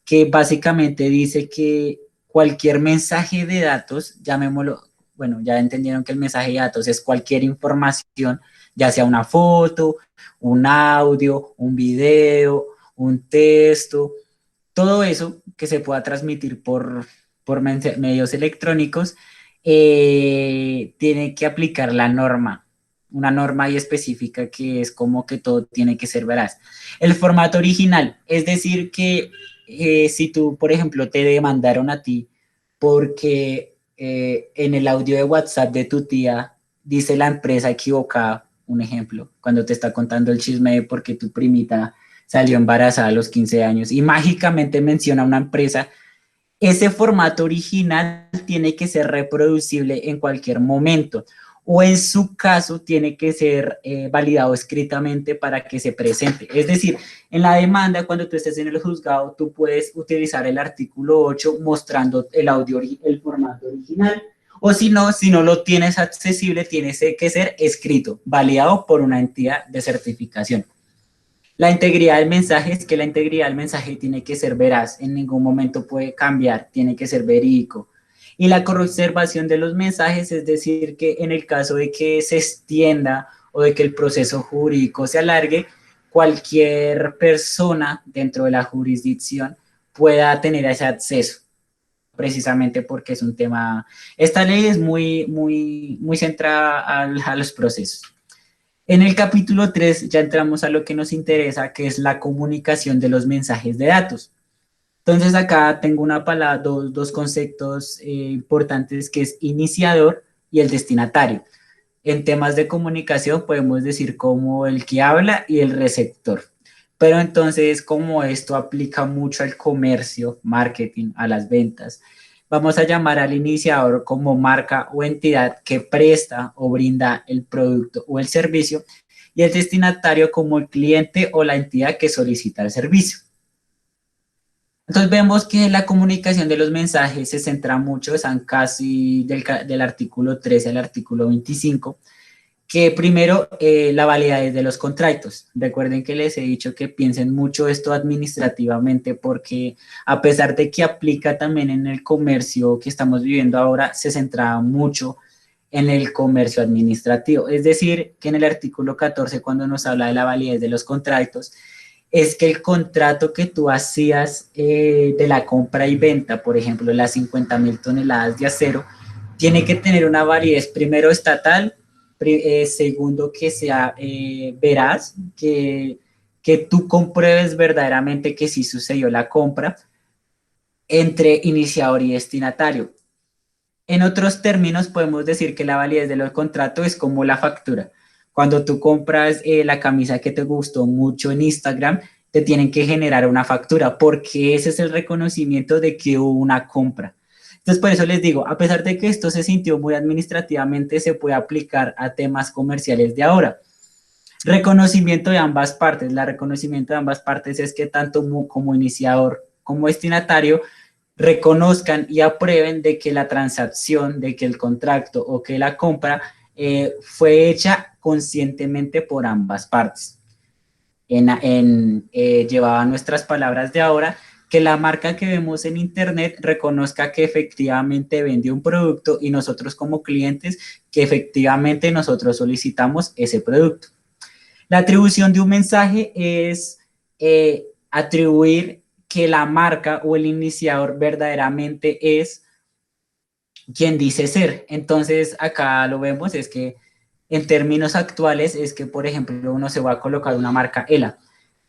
que básicamente dice que cualquier mensaje de datos, llamémoslo, bueno, ya entendieron que el mensaje de datos es cualquier información, ya sea una foto, un audio, un video, un texto, todo eso que se pueda transmitir por medios electrónicos, tiene que aplicar la norma, una norma ahí específica que es como que todo tiene que ser veraz. El formato original, es decir, que si tú, por ejemplo, te demandaron a ti porque en el audio de WhatsApp de tu tía dice la empresa equivocada, un ejemplo, cuando te está contando el chisme de por qué tu primita salió embarazada a los 15 años y mágicamente menciona una empresa, ese formato original tiene que ser reproducible en cualquier momento o en su caso tiene que ser validado escritamente para que se presente. Es decir, en la demanda, cuando tú estés en el juzgado, tú puedes utilizar el artículo 8 mostrando el formato original, o si no lo tienes accesible, tiene que ser escrito, validado por una entidad de certificación. La integridad del mensaje es que la integridad del mensaje tiene que ser veraz, en ningún momento puede cambiar, tiene que ser verídico. Y la conservación de los mensajes, es decir, que en el caso de que se extienda o de que el proceso jurídico se alargue, cualquier persona dentro de la jurisdicción pueda tener ese acceso, precisamente porque es un tema, esta ley es muy centrada a los procesos. En el capítulo 3 ya entramos a lo que nos interesa, que es la comunicación de los mensajes de datos. Entonces acá tengo una palabra, dos conceptos importantes, que es iniciador y el destinatario. En temas de comunicación podemos decir como el que habla y el receptor. Pero entonces, como esto aplica mucho al comercio, marketing, a las ventas, vamos a llamar al iniciador como marca o entidad que presta o brinda el producto o el servicio, y el destinatario como el cliente o la entidad que solicita el servicio. Entonces vemos que la comunicación de los mensajes se centra mucho, están casi del artículo 13 al artículo 25, que primero la validez de los contratos. Recuerden que les he dicho que piensen mucho esto administrativamente, porque a pesar de que aplica también en el comercio que estamos viviendo ahora, se centraba mucho en el comercio administrativo. Es decir, que en el artículo 14, cuando nos habla de la validez de los contratos, es que el contrato que tú hacías de la compra y venta, por ejemplo, las 50.000 toneladas de acero, tiene que tener una validez primero estatal, segundo que sea veraz, que tú compruebes verdaderamente que sí sucedió la compra entre iniciador y destinatario. En otros términos, podemos decir que la validez del contrato es como la factura. Cuando tú compras la camisa que te gustó mucho en Instagram, te tienen que generar una factura, porque ese es el reconocimiento de que hubo una compra. Entonces, por eso les digo, a pesar de que esto se sintió muy administrativamente, se puede aplicar a temas comerciales de ahora. Reconocimiento de ambas partes. El reconocimiento de ambas partes es que tanto como iniciador como destinatario reconozcan y aprueben de que la transacción, de que el contrato o que la compra fue hecha conscientemente por ambas partes. Llevaba nuestras palabras de ahora, que la marca que vemos en internet reconozca que efectivamente vende un producto y nosotros como clientes que efectivamente nosotros solicitamos ese producto. La atribución de un mensaje es atribuir que la marca o el iniciador verdaderamente es quien dice ser. Entonces, acá lo vemos, es que en términos actuales es que, por ejemplo, uno se va a colocar una marca ELA,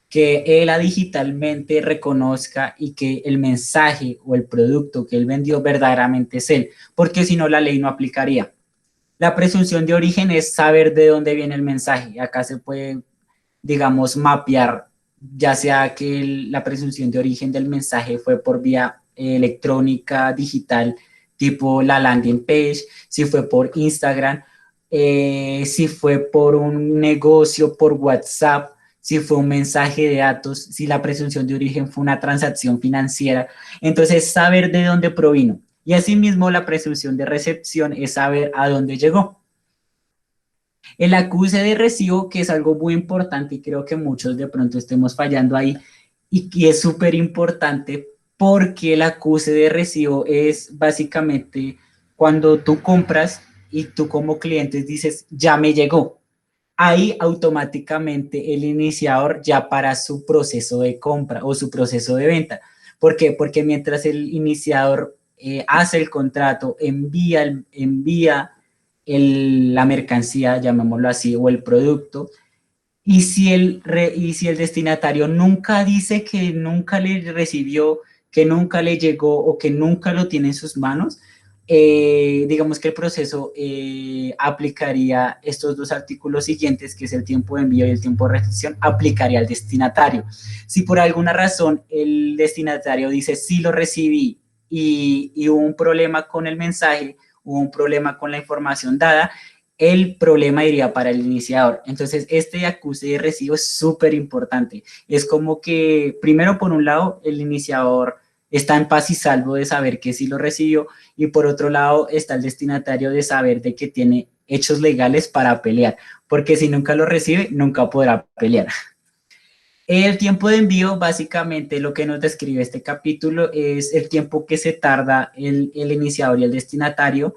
que ELA digitalmente reconozca y que el mensaje o el producto que él vendió verdaderamente es él, porque si no la ley no aplicaría. La presunción de origen es saber de dónde viene el mensaje. Acá se puede, digamos, mapear, ya sea que la presunción de origen del mensaje fue por vía electrónica, digital, tipo la landing page, si fue por Instagram, si fue por un negocio, por WhatsApp, si fue un mensaje de datos, si la presunción de origen fue una transacción financiera. Entonces, saber de dónde provino. Y asimismo, la presunción de recepción es saber a dónde llegó. El acuse de recibo, que es algo muy importante y creo que muchos de pronto estemos fallando ahí, y es súper importante porque el acuse de recibo es básicamente cuando tú compras y tú como cliente dices, ya me llegó. Ahí automáticamente el iniciador ya para su proceso de compra o su proceso de venta. ¿Por qué? Porque mientras el iniciador hace el contrato, envía la mercancía, llamémoslo así, o el producto, y si el destinatario nunca dice que nunca le recibió, que nunca le llegó o que nunca lo tiene en sus manos, digamos que el proceso aplicaría estos dos artículos siguientes, que es el tiempo de envío y el tiempo de recepción, aplicaría al destinatario. Si por alguna razón el destinatario dice sí lo recibí y hubo un problema con el mensaje, hubo un problema con la información dada, el problema iría para el iniciador. Entonces, este acuse de recibo es súper importante. Es como que, primero, por un lado, el iniciador está en paz y salvo de saber que sí lo recibió, y por otro lado está el destinatario de saber de que tiene hechos legales para pelear, porque si nunca lo recibe, nunca podrá pelear. El tiempo de envío, básicamente lo que nos describe este capítulo es el tiempo que se tarda el iniciador y el destinatario,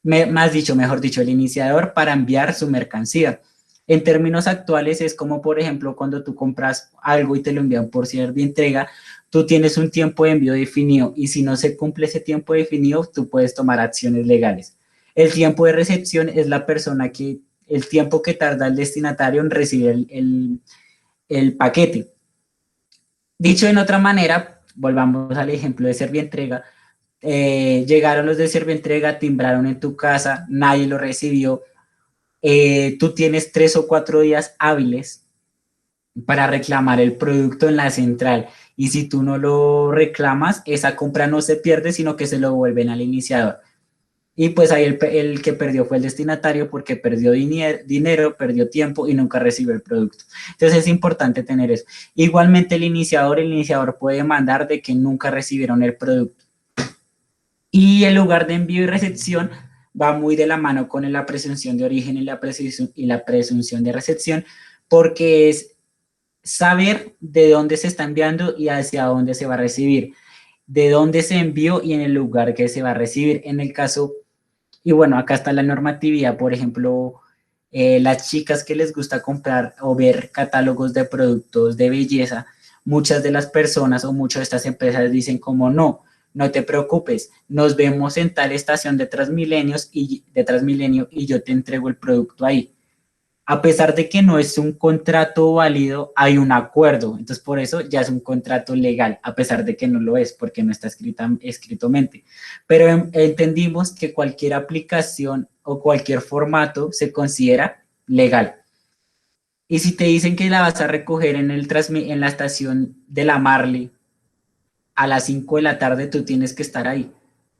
mejor dicho, el iniciador para enviar su mercancía. En términos actuales es como, por ejemplo, cuando tú compras algo y te lo envían por Servientrega, tú tienes un tiempo de envío definido y si no se cumple ese tiempo definido, tú puedes tomar acciones legales. El tiempo de recepción es el tiempo que tarda el destinatario en recibir el paquete. Dicho de otra manera, volvamos al ejemplo de Servientrega. Llegaron los de Servientrega, timbraron en tu casa, nadie lo recibió. Tú tienes 3 o 4 días hábiles para reclamar el producto en la central. Y si tú no lo reclamas, esa compra no se pierde, sino que se lo vuelven al iniciador. Y pues ahí el que perdió fue el destinatario porque perdió dinero, perdió tiempo y nunca recibió el producto. Entonces es importante tener eso. Igualmente el iniciador puede mandar de que nunca recibieron el producto. Y el lugar de envío y recepción va muy de la mano con la presunción de origen y la presunción de recepción, porque es saber de dónde se está enviando y hacia dónde se va a recibir, de dónde se envió y en el lugar que se va a recibir. En el caso, y bueno, acá está la normatividad, por ejemplo, las chicas que les gusta comprar o ver catálogos de productos de belleza, muchas de las personas o muchas de estas empresas dicen como no te preocupes, nos vemos en tal estación de Transmilenio y yo te entrego el producto ahí. A pesar de que no es un contrato válido, hay un acuerdo. Entonces, por eso ya es un contrato legal, a pesar de que no lo es, porque no está escritamente. Pero entendimos que cualquier aplicación o cualquier formato se considera legal. Y si te dicen que la vas a recoger en la estación de la Marley a las 5 de la tarde, tú tienes que estar ahí.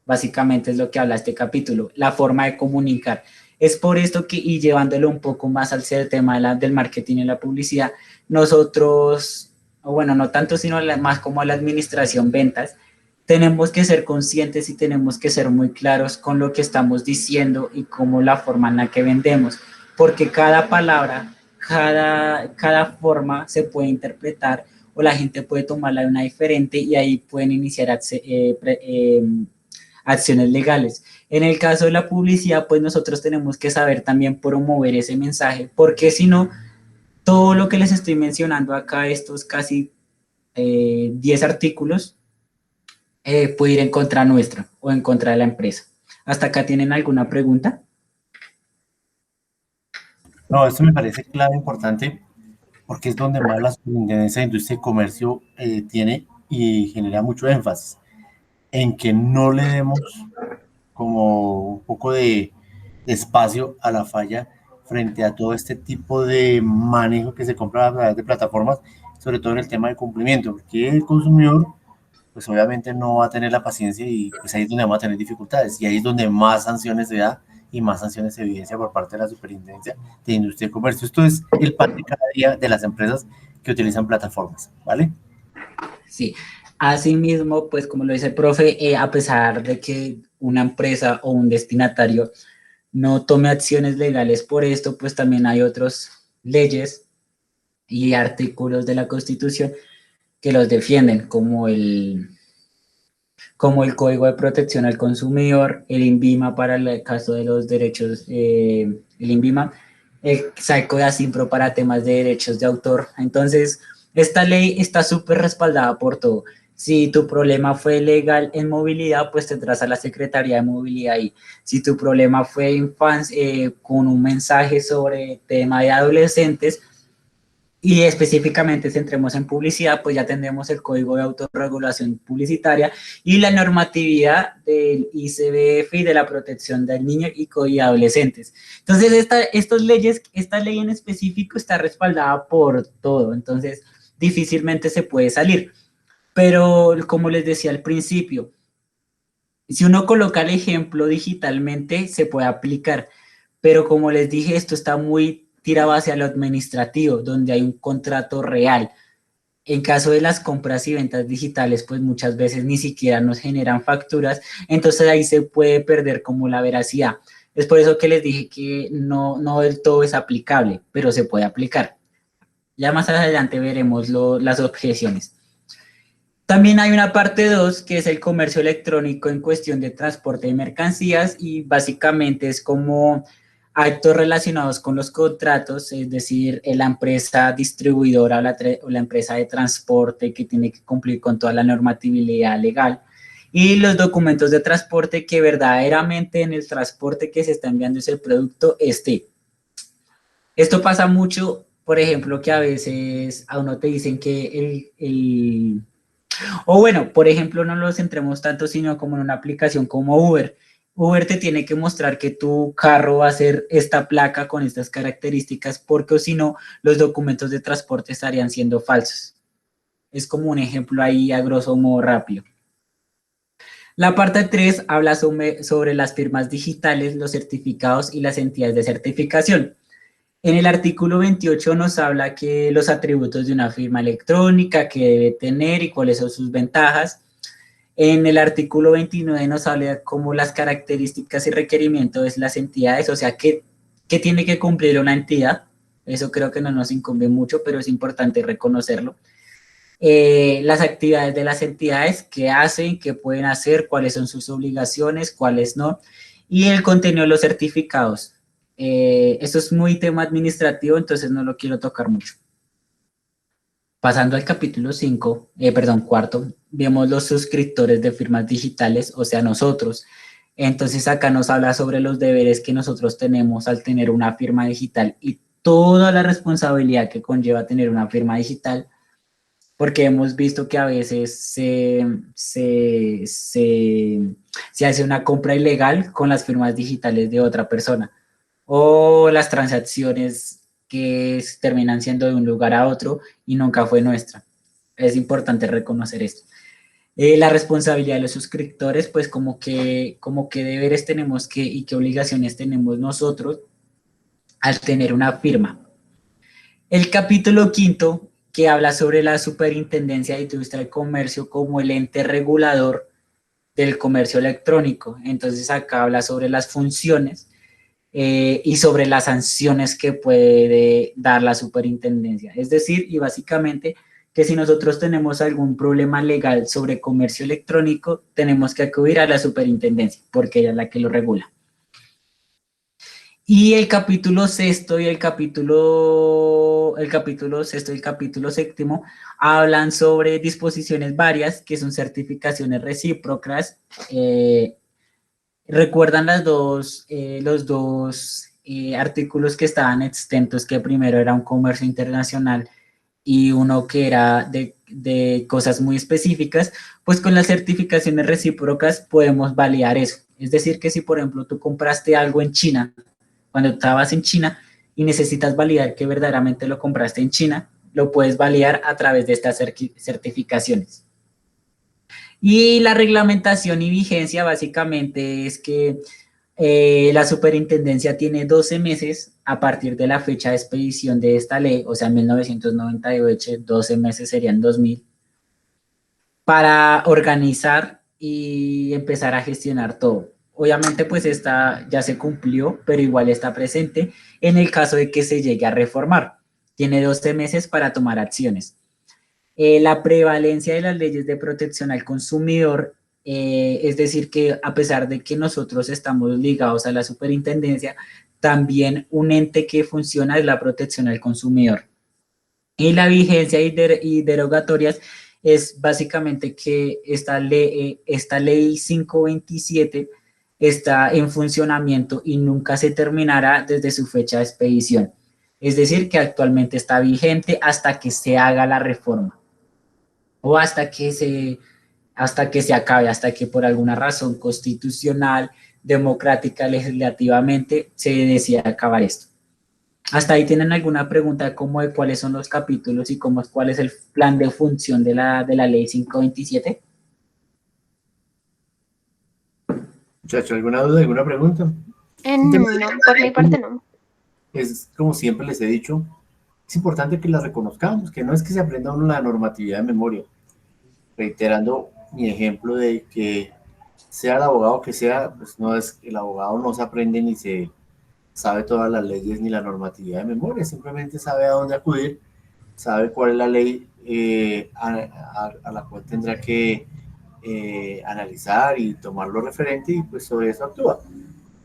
Básicamente es lo que habla este capítulo, la forma de comunicar. Es por esto que, y llevándolo un poco más al tema del marketing y la publicidad, nosotros, o bueno, no tanto, sino más como la administración ventas, tenemos que ser conscientes y tenemos que ser muy claros con lo que estamos diciendo y cómo la forma en la que vendemos, porque cada palabra, cada forma se puede interpretar o la gente puede tomarla de una diferente y ahí pueden iniciar acciones legales. En el caso de la publicidad, pues nosotros tenemos que saber también promover ese mensaje, porque si no, todo lo que les estoy mencionando acá, estos casi 10 artículos, puede ir en contra nuestra o en contra de la empresa. ¿Hasta acá tienen alguna pregunta? No, esto me parece clave, importante, porque es donde más la Superintendencia de Industria y Comercio tiene y genera mucho énfasis en que no le demos como un poco de espacio a la falla frente a todo este tipo de manejo que se compra a través de plataformas, sobre todo en el tema de cumplimiento, porque el consumidor pues obviamente no va a tener la paciencia y pues ahí es donde vamos a tener dificultades y ahí es donde más sanciones se da y más sanciones se evidencia por parte de la Superintendencia de Industria y Comercio. Esto es el pan de cada día de las empresas que utilizan plataformas, ¿vale? Sí, asimismo, pues como lo dice el profe, a pesar de que una empresa o un destinatario no tome acciones legales por esto, pues también hay otras leyes y artículos de la Constitución que los defienden, como el Código de Protección al Consumidor, el INVIMA para el caso de los derechos, el INVIMA, el SAICO de ASIMPRO para temas de derechos de autor. Entonces, esta ley está súper respaldada por todo. Si tu problema fue legal en movilidad, pues tendrás a la Secretaría de Movilidad ahí. Si tu problema fue infancia, con un mensaje sobre tema de adolescentes, y específicamente centremos en publicidad, pues ya tendremos el Código de Autorregulación Publicitaria y la normatividad del ICBF y de la protección del niño y adolescentes. Entonces, esta ley en específico está respaldada por todo, entonces difícilmente se puede salir. Pero como les decía al principio, si uno coloca el ejemplo digitalmente, se puede aplicar, pero como les dije, esto está muy tirado hacia lo administrativo, donde hay un contrato real. En caso de las compras y ventas digitales, pues muchas veces ni siquiera nos generan facturas, entonces ahí se puede perder como la veracidad. Es por eso que les dije que no del todo es aplicable, pero se puede aplicar. Ya más adelante veremos las objeciones. También hay una parte 2 que es el comercio electrónico en cuestión de transporte de mercancías y básicamente es como actos relacionados con los contratos, es decir, la empresa distribuidora o la empresa de transporte que tiene que cumplir con toda la normatividad legal y los documentos de transporte que verdaderamente en el transporte que se está enviando ese producto esté. Esto pasa mucho, por ejemplo, que a veces a uno te dicen que o bueno, por ejemplo, no lo centremos tanto, sino como en una aplicación como Uber. Uber te tiene que mostrar que tu carro va a ser esta placa con estas características, porque o si no, los documentos de transporte estarían siendo falsos. Es como un ejemplo ahí a grosso modo rápido. La parte 3 habla sobre las firmas digitales, los certificados y las entidades de certificación. En el artículo 28 nos habla que los atributos de una firma electrónica, que debe tener y cuáles son sus ventajas. En el artículo 29 nos habla como las características y requerimientos de las entidades, o sea, qué tiene que cumplir una entidad. Eso creo que no nos incumbe mucho, pero es importante reconocerlo. Las actividades de las entidades, qué hacen, qué pueden hacer, cuáles son sus obligaciones, cuáles no. Y el contenido de los certificados. Esto es muy tema administrativo, entonces no lo quiero tocar mucho. Pasando al capítulo 5, cuarto, vemos los suscriptores de firmas digitales, o sea, nosotros. Entonces acá nos habla sobre los deberes que nosotros tenemos al tener una firma digital y toda la responsabilidad que conlleva tener una firma digital, porque hemos visto que a veces se hace una compra ilegal con las firmas digitales de otra persona, o las transacciones que terminan siendo de un lugar a otro y nunca fue nuestra. Es importante reconocer esto. La responsabilidad de los suscriptores, pues como que deberes tenemos y qué obligaciones tenemos nosotros al tener una firma. El capítulo 5, que habla sobre la Superintendencia de Industria y Comercio como el ente regulador del comercio electrónico. Entonces acá habla sobre las funciones y sobre las sanciones que puede dar la superintendencia. Es decir, y básicamente, que si nosotros tenemos algún problema legal sobre comercio electrónico, tenemos que acudir a la superintendencia, porque ella es la que lo regula. Y el capítulo sexto y el capítulo sexto y el capítulo séptimo hablan sobre disposiciones varias, que son certificaciones recíprocas. ¿Recuerdan los dos artículos que estaban extentos, que primero era un comercio internacional y uno que era de cosas muy específicas? Pues con las certificaciones recíprocas podemos validar eso. Es decir, que si por ejemplo tú compraste algo en China, cuando estabas en China y necesitas validar que verdaderamente lo compraste en China, lo puedes validar a través de estas certificaciones. Y la reglamentación y vigencia básicamente es que la superintendencia tiene 12 meses a partir de la fecha de expedición de esta ley, o sea, en 1998, 12 meses serían 2000, para organizar y empezar a gestionar todo. Obviamente, pues esta ya se cumplió, pero igual está presente en el caso de que se llegue a reformar. Tiene 12 meses para tomar acciones. La prevalencia de las leyes de protección al consumidor, es decir, que a pesar de que nosotros estamos ligados a la superintendencia, también un ente que funciona es la protección al consumidor. Y la vigencia y derogatorias es básicamente que esta ley 527 está en funcionamiento y nunca se terminará desde su fecha de expedición. Es decir, que actualmente está vigente hasta que se haga la reforma o hasta que se acabe, hasta que por alguna razón constitucional, democrática, legislativamente se decida acabar esto. ¿Hasta ahí tienen alguna pregunta como de cuáles son los capítulos y cuál es el plan de función de la ley 527? Muchachos, ¿alguna duda, alguna pregunta? No, por mi parte no. Es como siempre les he dicho, es importante que la reconozcamos, que no es que se aprenda uno la normatividad de memoria. Reiterando mi ejemplo de que sea el abogado que sea, pues no es, el abogado no se aprende ni se sabe todas las leyes ni la normatividad de memoria, simplemente sabe a dónde acudir, sabe cuál es la ley a la cual tendrá que analizar y tomarlo referente y pues sobre eso actúa.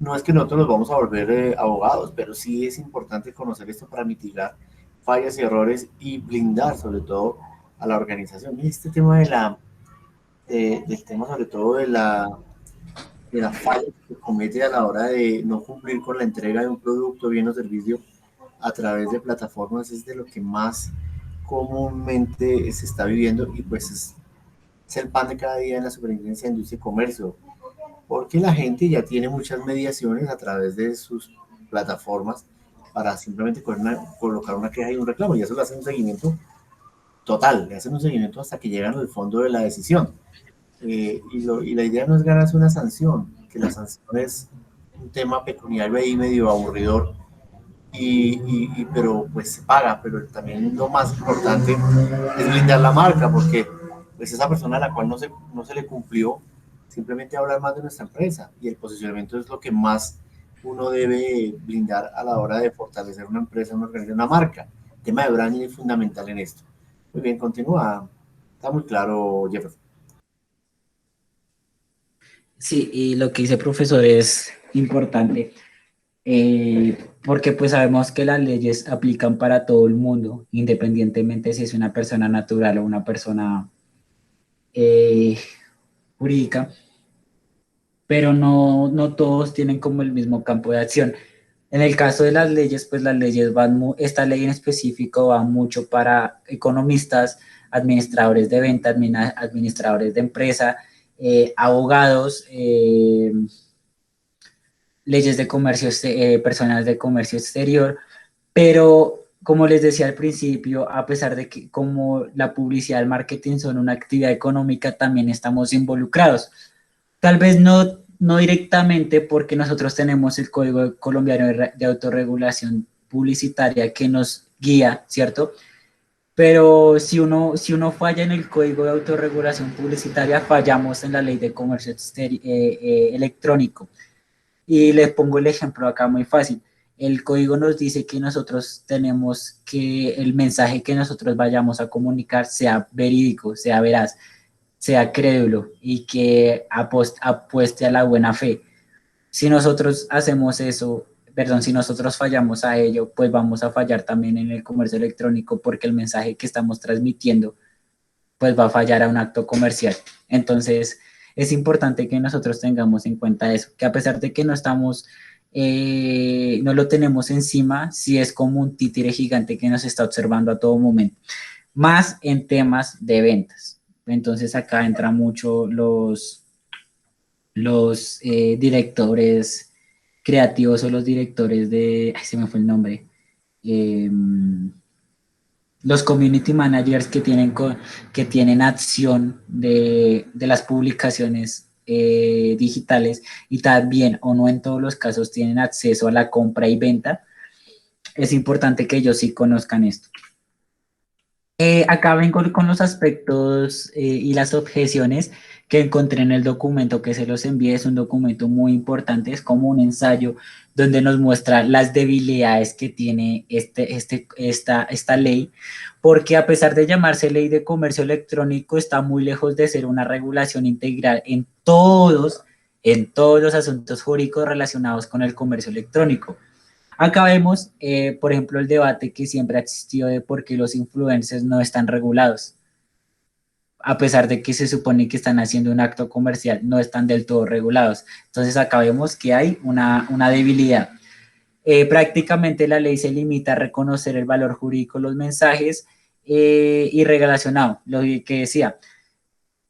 No es que nosotros nos vamos a volver abogados, pero sí es importante conocer esto para mitigar fallas y errores y blindar sobre todo a la organización. Y este tema del tema sobre todo de la falla que comete a la hora de no cumplir con la entrega de un producto, bien o servicio a través de plataformas es de lo que más comúnmente se está viviendo y pues es el pan de cada día en la Superintendencia de Industria y Comercio, porque la gente ya tiene muchas mediaciones a través de sus plataformas para simplemente colocar una queja y un reclamo, y eso le hacen un seguimiento total, le hacen un seguimiento hasta que llegan al fondo de la decisión. Y la idea no es ganarse una sanción, que la sanción es un tema pecuniario ahí medio aburridor, pero pues se paga, pero también lo más importante es blindar la marca, porque pues esa persona a la cual no se le cumplió, simplemente hablar más de nuestra empresa, y el posicionamiento es lo que más uno debe blindar a la hora de fortalecer una empresa, una organización, una marca. El tema de branding es fundamental en esto. Muy bien, continúa. Está muy claro, Jefferson. Sí, y lo que dice el profesor es importante, porque pues sabemos que las leyes aplican para todo el mundo, independientemente si es una persona natural o una persona jurídica, pero no todos tienen como el mismo campo de acción. En el caso de las leyes, pues las leyes esta ley en específico va mucho para economistas, administradores de venta, administradores de empresa, abogados, leyes de comercio, personas de comercio exterior, pero como les decía al principio, a pesar de que como la publicidad y el marketing son una actividad económica, también estamos involucrados. Tal vez no directamente porque nosotros tenemos el Código Colombiano de Autorregulación Publicitaria que nos guía, ¿cierto? Pero si uno falla en el Código de Autorregulación Publicitaria, fallamos en la Ley de Comercio Electrónico. Y les pongo el ejemplo acá muy fácil. El código nos dice que nosotros tenemos que el mensaje que nosotros vayamos a comunicar sea verídico, sea veraz, sea crédulo y que apueste a la buena fe. Si nosotros hacemos eso, perdón, si nosotros fallamos a ello, pues vamos a fallar también en el comercio electrónico porque el mensaje que estamos transmitiendo pues va a fallar a un acto comercial. Entonces, es importante que nosotros tengamos en cuenta eso, que a pesar de que no estamos, no lo tenemos encima, sí es como un títere gigante que nos está observando a todo momento, más en temas de ventas. Entonces, acá entran mucho los directores creativos o los directores de, ay, se me fue el nombre, eh, los community managers que tienen acción de las publicaciones digitales y también, o no en todos los casos, tienen acceso a la compra y venta, es importante que ellos sí conozcan esto. Acá vengo con los aspectos y las objeciones que encontré en el documento que se los envié. Es un documento muy importante, es como un ensayo donde nos muestra las debilidades que tiene esta ley, porque a pesar de llamarse ley de comercio electrónico, está muy lejos de ser una regulación integral en todos los asuntos jurídicos relacionados con el comercio electrónico. Acá vemos, por ejemplo, el debate que siempre ha existido de por qué los influencers no están regulados. A pesar de que se supone que están haciendo un acto comercial, no están del todo regulados. Entonces acá vemos que hay una debilidad. Prácticamente la ley se limita a reconocer el valor jurídico de los mensajes y relacionado, lo que decía,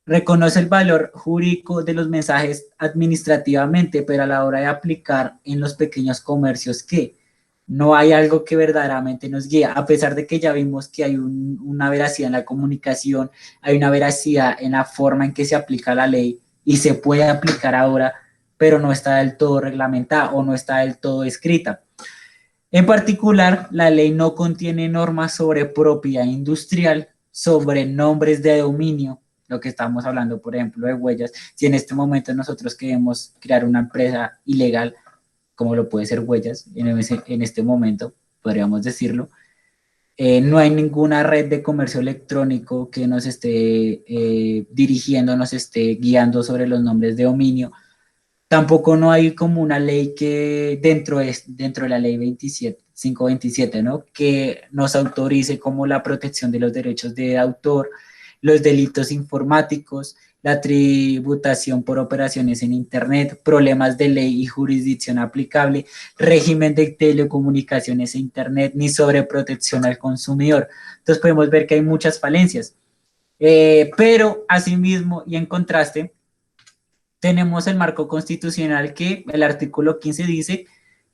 reconoce el valor jurídico de los mensajes administrativamente, pero a la hora de aplicar en los pequeños comercios, ¿qué? No hay algo que verdaderamente nos guía, a pesar de que ya vimos que hay una veracidad en la comunicación, hay una veracidad en la forma en que se aplica la ley y se puede aplicar ahora, pero no está del todo reglamentada o no está del todo escrita. En particular, la ley no contiene normas sobre propiedad industrial, sobre nombres de dominio, lo que estamos hablando, por ejemplo, de huellas. Si en este momento nosotros queremos crear una empresa ilegal, como lo puede ser Huellas, en este momento, podríamos decirlo, no hay ninguna red de comercio electrónico que nos esté dirigiendo, nos esté guiando sobre los nombres de dominio. Tampoco no hay como una ley que dentro de la ley 527, ¿no? Que nos autorice como la protección de los derechos de autor, los delitos informáticos, la tributación por operaciones en Internet, problemas de ley y jurisdicción aplicable, régimen de telecomunicaciones e Internet, ni sobre protección al consumidor. Entonces podemos ver que hay muchas falencias. Pero asimismo y en contraste, tenemos el marco constitucional que el artículo 15 dice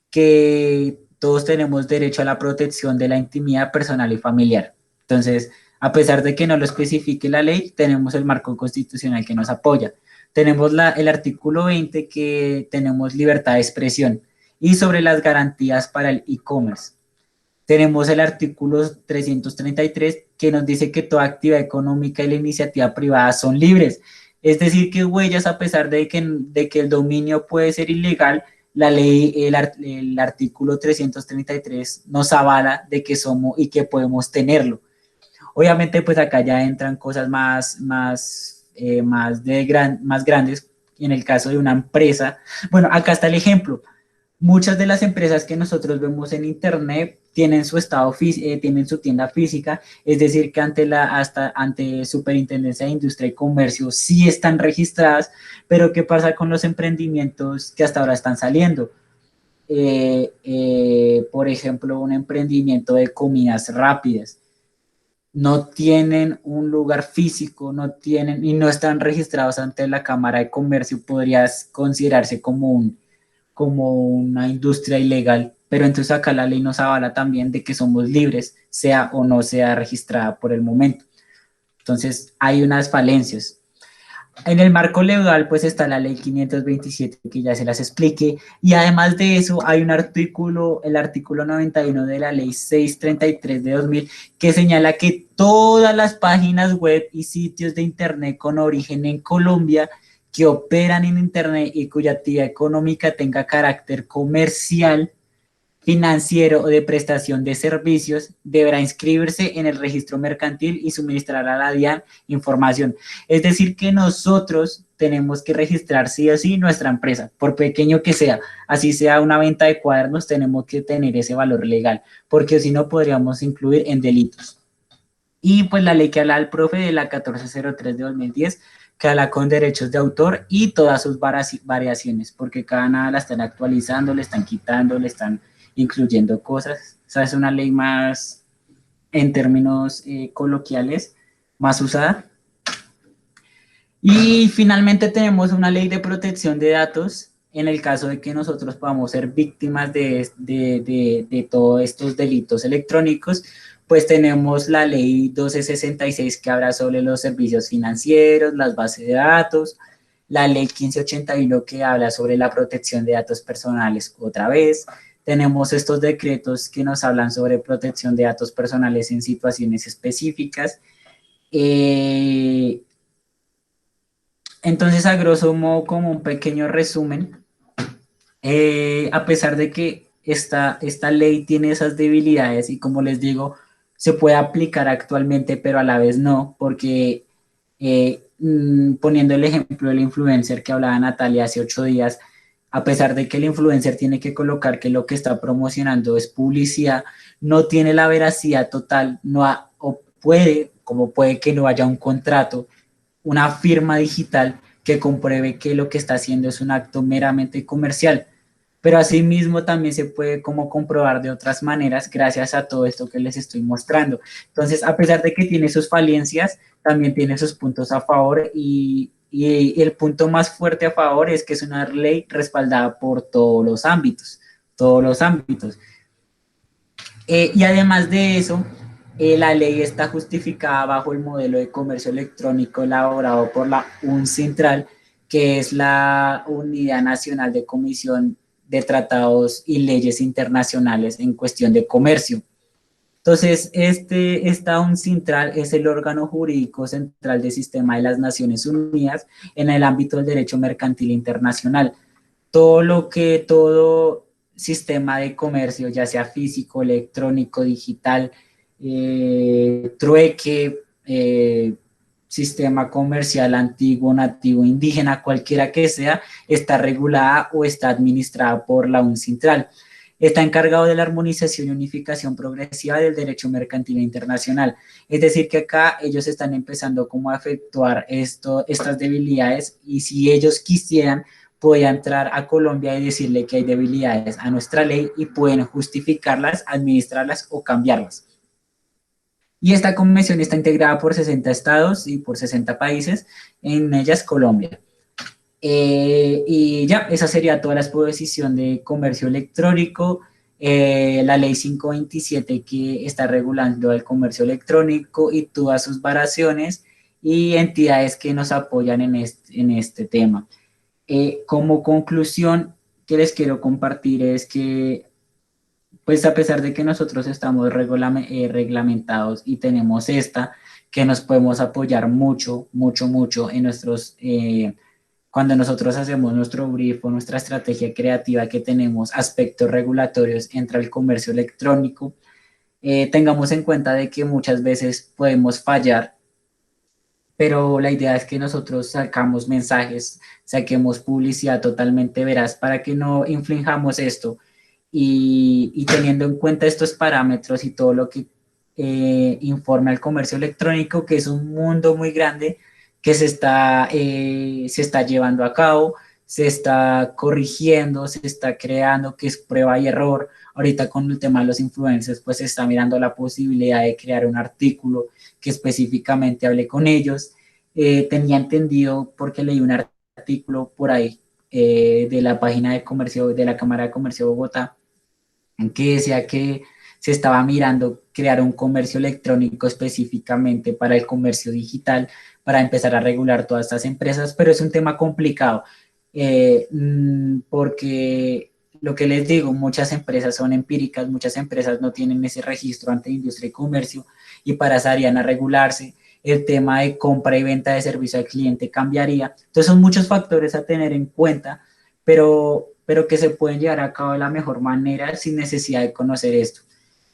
que todos tenemos derecho a la protección de la intimidad personal y familiar. Entonces, a pesar de que no lo especifique la ley, tenemos el marco constitucional que nos apoya. Tenemos el artículo 20 que tenemos libertad de expresión y sobre las garantías para el e-commerce. Tenemos el artículo 333 que nos dice que toda actividad económica y la iniciativa privada son libres. Es decir, que Huellas, a pesar de que el dominio puede ser ilegal, la ley, el artículo 333 nos avala de que somos y que podemos tenerlo. Obviamente, pues acá ya entran cosas más grandes. En el caso de una empresa, bueno, acá está el ejemplo. Muchas de las empresas que nosotros vemos en Internet tienen su tienen su tienda física, es decir, que ante Superintendencia de Industria y Comercio sí están registradas, pero ¿qué pasa con los emprendimientos que hasta ahora están saliendo? Por ejemplo, un emprendimiento de comidas rápidas. No tienen un lugar físico, no tienen y no están registrados ante la Cámara de Comercio, podría considerarse como una industria ilegal, pero entonces acá la ley nos avala también de que somos libres, sea o no sea registrada por el momento. Entonces hay unas falencias. En el marco legal, pues está la ley 527, que ya se las expliqué, y además de eso hay un artículo, el artículo 91 de la ley 633 de 2000, que señala que todas las páginas web y sitios de Internet con origen en Colombia que operan en Internet y cuya actividad económica tenga carácter comercial financiero o de prestación de servicios deberá inscribirse en el registro mercantil y suministrar a la DIAN información. Es decir, que nosotros tenemos que registrar sí o sí nuestra empresa, por pequeño que sea. Así sea una venta de cuadernos, tenemos que tener ese valor legal, porque si no podríamos incluir en delitos. Y pues la ley que habla el profe de la 1403 de 2010, que habla con derechos de autor y todas sus variaciones, porque cada nada la están actualizando, le están quitando, le están incluyendo cosas. O sea, es una ley más, en términos coloquiales, más usada. Y finalmente tenemos una ley de protección de datos en el caso de que nosotros podamos ser víctimas de todos estos delitos electrónicos. Pues tenemos la ley 1266 que habla sobre los servicios financieros, las bases de datos, la ley 1581 que habla sobre la protección de datos personales otra vez. Tenemos estos decretos que nos hablan sobre protección de datos personales en situaciones específicas. Entonces, a grosso modo, como un pequeño resumen, a pesar de que esta ley tiene esas debilidades y como les digo, se puede aplicar actualmente, pero a la vez no, porque poniendo el ejemplo del influencer que hablaba Natalia hace 8 días, a pesar de que el influencer tiene que colocar que lo que está promocionando es publicidad, no tiene la veracidad total, o puede, como puede que no haya un contrato, una firma digital que compruebe que lo que está haciendo es un acto meramente comercial. Pero asimismo también se puede como comprobar de otras maneras gracias a todo esto que les estoy mostrando. Entonces, a pesar de que tiene sus falencias, también tiene sus puntos a favor y el punto más fuerte a favor es que es una ley respaldada por todos los ámbitos, todos los ámbitos. Y además de eso, la ley está justificada bajo el modelo de comercio electrónico elaborado por la UNCINTRAL, que es la Unidad Nacional de Comisión de Tratados y Leyes Internacionales en cuestión de comercio. Entonces, esta UNCINTRAL es el órgano jurídico central del sistema de las Naciones Unidas en el ámbito del derecho mercantil internacional. Todo sistema de comercio, ya sea físico, electrónico, digital, trueque, sistema comercial antiguo, nativo, indígena, cualquiera que sea, está regulada o está administrada por la UNCINTRAL. Está encargado de la armonización y unificación progresiva del derecho mercantil internacional. Es decir, que acá ellos están empezando como a efectuar estas debilidades y si ellos quisieran, podían entrar a Colombia y decirle que hay debilidades a nuestra ley y pueden justificarlas, administrarlas o cambiarlas. Y esta convención está integrada por 60 estados y por 60 países, en ellas Colombia. Y ya, esa sería toda la exposición de comercio electrónico, la ley 527 que está regulando el comercio electrónico y todas sus variaciones y entidades que nos apoyan en este tema. Como conclusión que les quiero compartir es que pues a pesar de que nosotros estamos reglamentados y tenemos que nos podemos apoyar mucho en nuestros, cuando nosotros hacemos nuestro brief o nuestra estrategia creativa que tenemos aspectos regulatorios entre el comercio electrónico, tengamos en cuenta de que muchas veces podemos fallar, pero la idea es que nosotros sacamos mensajes, saquemos publicidad totalmente veraz para que no infringamos esto. Y teniendo en cuenta estos parámetros y todo lo que informa el comercio electrónico, que es un mundo muy grande que se está llevando a cabo, se está corrigiendo, se está creando, que es prueba y error. Ahorita con el tema de los influencers, pues se está mirando la posibilidad de crear un artículo que específicamente hable con ellos. Tenía entendido, porque leí un artículo por ahí de la página de comercio de la Cámara de Comercio de Bogotá, que decía que se estaba mirando crear un comercio electrónico específicamente para el comercio digital, para empezar a regular todas estas empresas, pero es un tema complicado, porque lo que les digo, muchas empresas son empíricas, muchas empresas no tienen ese registro ante industria y comercio, y pasarían a regularse. El tema de compra y venta de servicio al cliente cambiaría. Entonces son muchos factores a tener en cuenta, pero que se pueden llevar a cabo de la mejor manera sin necesidad de conocer esto.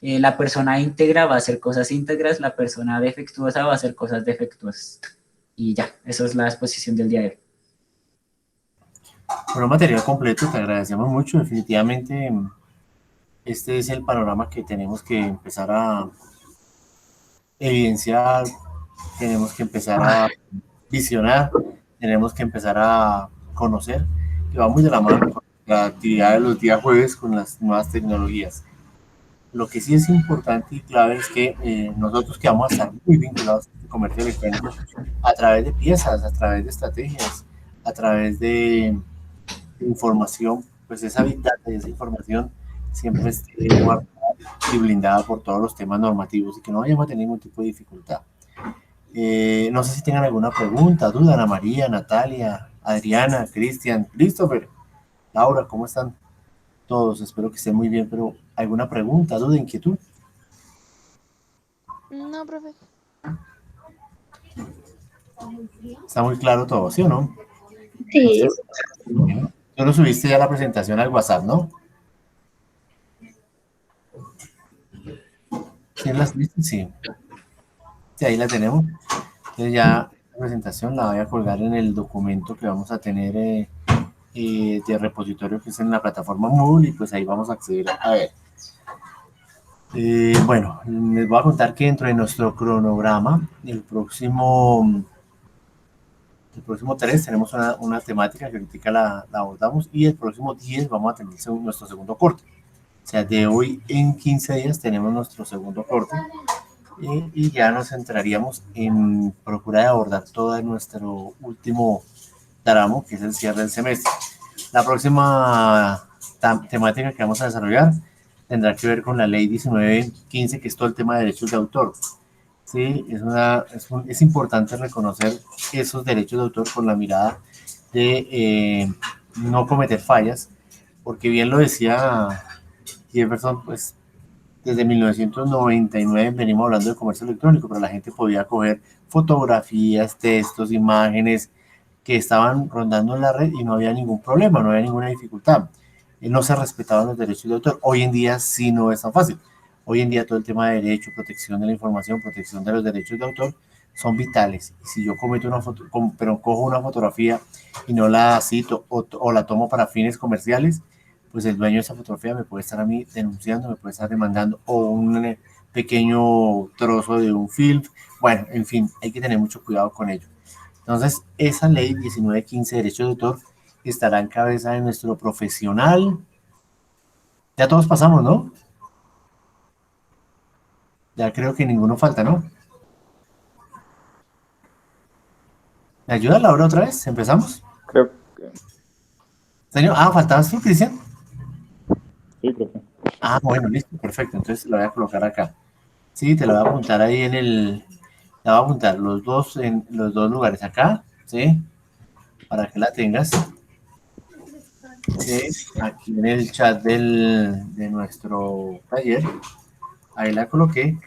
La persona íntegra va a hacer cosas íntegras, la persona defectuosa va a hacer cosas defectuosas. Y ya, eso es la exposición del día de hoy. Bueno, material completo, te agradecemos mucho. Definitivamente, este es el panorama que tenemos que empezar a evidenciar, tenemos que empezar a visionar, tenemos que empezar a conocer, que va muy de la mano con la actividad de los días jueves con las nuevas tecnologías. Lo que sí es importante y clave es que nosotros que vamos a estar muy vinculados al comercio electrónico a través de piezas, a través de estrategias, a través de información, pues esa big data y esa información siempre esté guardada y blindada por todos los temas normativos y que no vayamos a tener ningún tipo de dificultad. No sé si tengan alguna pregunta, duda, Ana María, Natalia, Adriana, Cristian, Christopher, Laura, ¿cómo están todos? Espero que estén muy bien, pero ¿alguna pregunta, duda, inquietud? No, profe. Está muy claro todo, ¿sí o no? Sí. Tú lo subiste ya la presentación al WhatsApp, ¿no? ¿Sí las viste? Sí. Sí, ahí la tenemos. Entonces ya la presentación la voy a colgar en el documento que vamos a tener de repositorio que es en la plataforma Moodle y pues ahí vamos a acceder a ver. Bueno, les voy a contar que dentro de nuestro cronograma, el próximo 3 tenemos una temática que ahorita la abordamos y el próximo 10 vamos a tener nuestro segundo corte. O sea, de hoy en 15 días tenemos nuestro segundo corte y ya nos centraríamos en procurar abordar todo nuestro último tramo, que es el cierre del semestre. La próxima temática que vamos a desarrollar tendrá que ver con la ley 1915, que es todo el tema de derechos de autor. Sí, es importante reconocer esos derechos de autor con la mirada de no cometer fallas, porque bien lo decía Jefferson, pues desde 1999 venimos hablando de comercio electrónico, pero la gente podía coger fotografías, textos, imágenes que estaban rondando en la red y no había ningún problema, no había ninguna dificultad. No se respetaban los derechos de autor. Hoy en día sí no es tan fácil. Hoy en día todo el tema de derecho, protección de la información, protección de los derechos de autor son vitales. Y si yo cometo una foto, pero cojo una fotografía y no la cito o la tomo para fines comerciales, pues el dueño de esa fotografía me puede estar a mí denunciando, me puede estar demandando, o un pequeño trozo de un film. Bueno, en fin, hay que tener mucho cuidado con ello. Entonces, esa ley 1915 de derechos de autor estará en cabeza de nuestro profesional. Ya todos pasamos, ¿no? Ya creo que ninguno falta, ¿no? ¿Me ayuda Laura otra vez? ¿Empezamos? Creo que Señor, faltabas tú, Cristian. sí, profe. Bueno, listo, perfecto. Entonces lo voy a colocar acá. Sí, te lo voy a apuntar ahí en el. Te voy a apuntar los dos en los dos lugares acá, ¿sí? Para que la tengas. ¿Sí? Aquí en el chat de nuestro taller. Ahí la coloqué.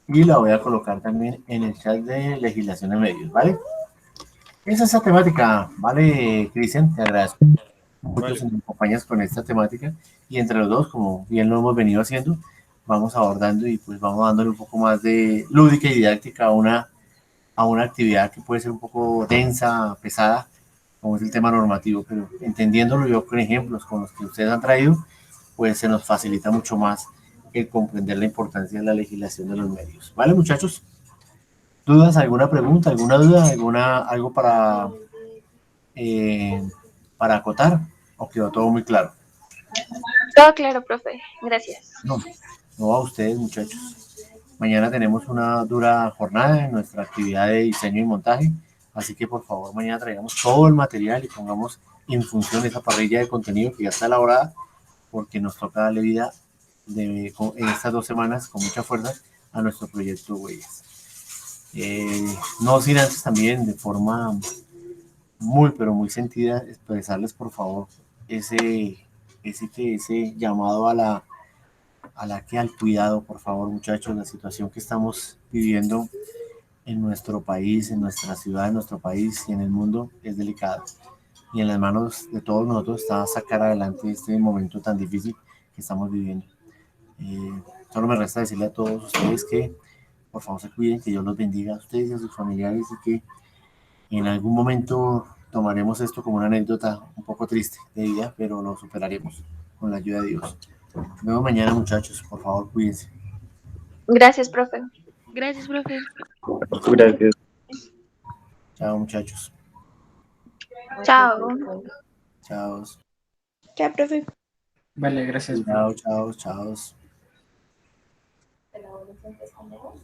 Y la voy a colocar también en el chat de legislación de medios, ¿vale? Esa es la temática, ¿vale, Cristian? Te agradezco mucho si me acompañas con esta temática y entre los dos, como bien lo hemos venido haciendo, vamos abordando y pues vamos dándole un poco más de lúdica y didáctica a una actividad que puede ser un poco densa, pesada, como es el tema normativo, pero entendiéndolo yo con ejemplos con los que ustedes han traído, pues se nos facilita mucho más el comprender la importancia de la legislación de los medios. ¿Vale, muchachos? ¿Dudas? ¿Alguna pregunta? ¿Alguna duda? ¿Algo para acotar? ¿O quedó todo muy claro? Todo claro, profe. Gracias. No a ustedes, muchachos. Mañana tenemos una dura jornada en nuestra actividad de diseño y montaje, así que por favor mañana traigamos todo el material y pongamos en función esa parrilla de contenido que ya está elaborada, porque nos toca darle vida en estas 2 semanas con mucha fuerza a nuestro proyecto Huellas. No sin antes también de forma muy pero muy sentida expresarles por favor ese llamado al cuidado, por favor, muchachos. La situación que estamos viviendo en nuestro país, en nuestra ciudad, en nuestro país y en el mundo es delicada. y en las manos de todos nosotros está sacar adelante este momento tan difícil que estamos viviendo. Solo me resta decirle a todos ustedes que por favor se cuiden, que Dios los bendiga a ustedes y a sus familiares y que en algún momento tomaremos esto como una anécdota un poco triste de vida, pero lo superaremos con la ayuda de Dios. Nos vemos mañana, muchachos. Por favor, cuídense. Gracias, profe. Gracias, profe. Gracias. Chao, muchachos. Chao. Chao. Ya, profe. Vale, gracias. Chao, chao, chao. El adolescente es como vos,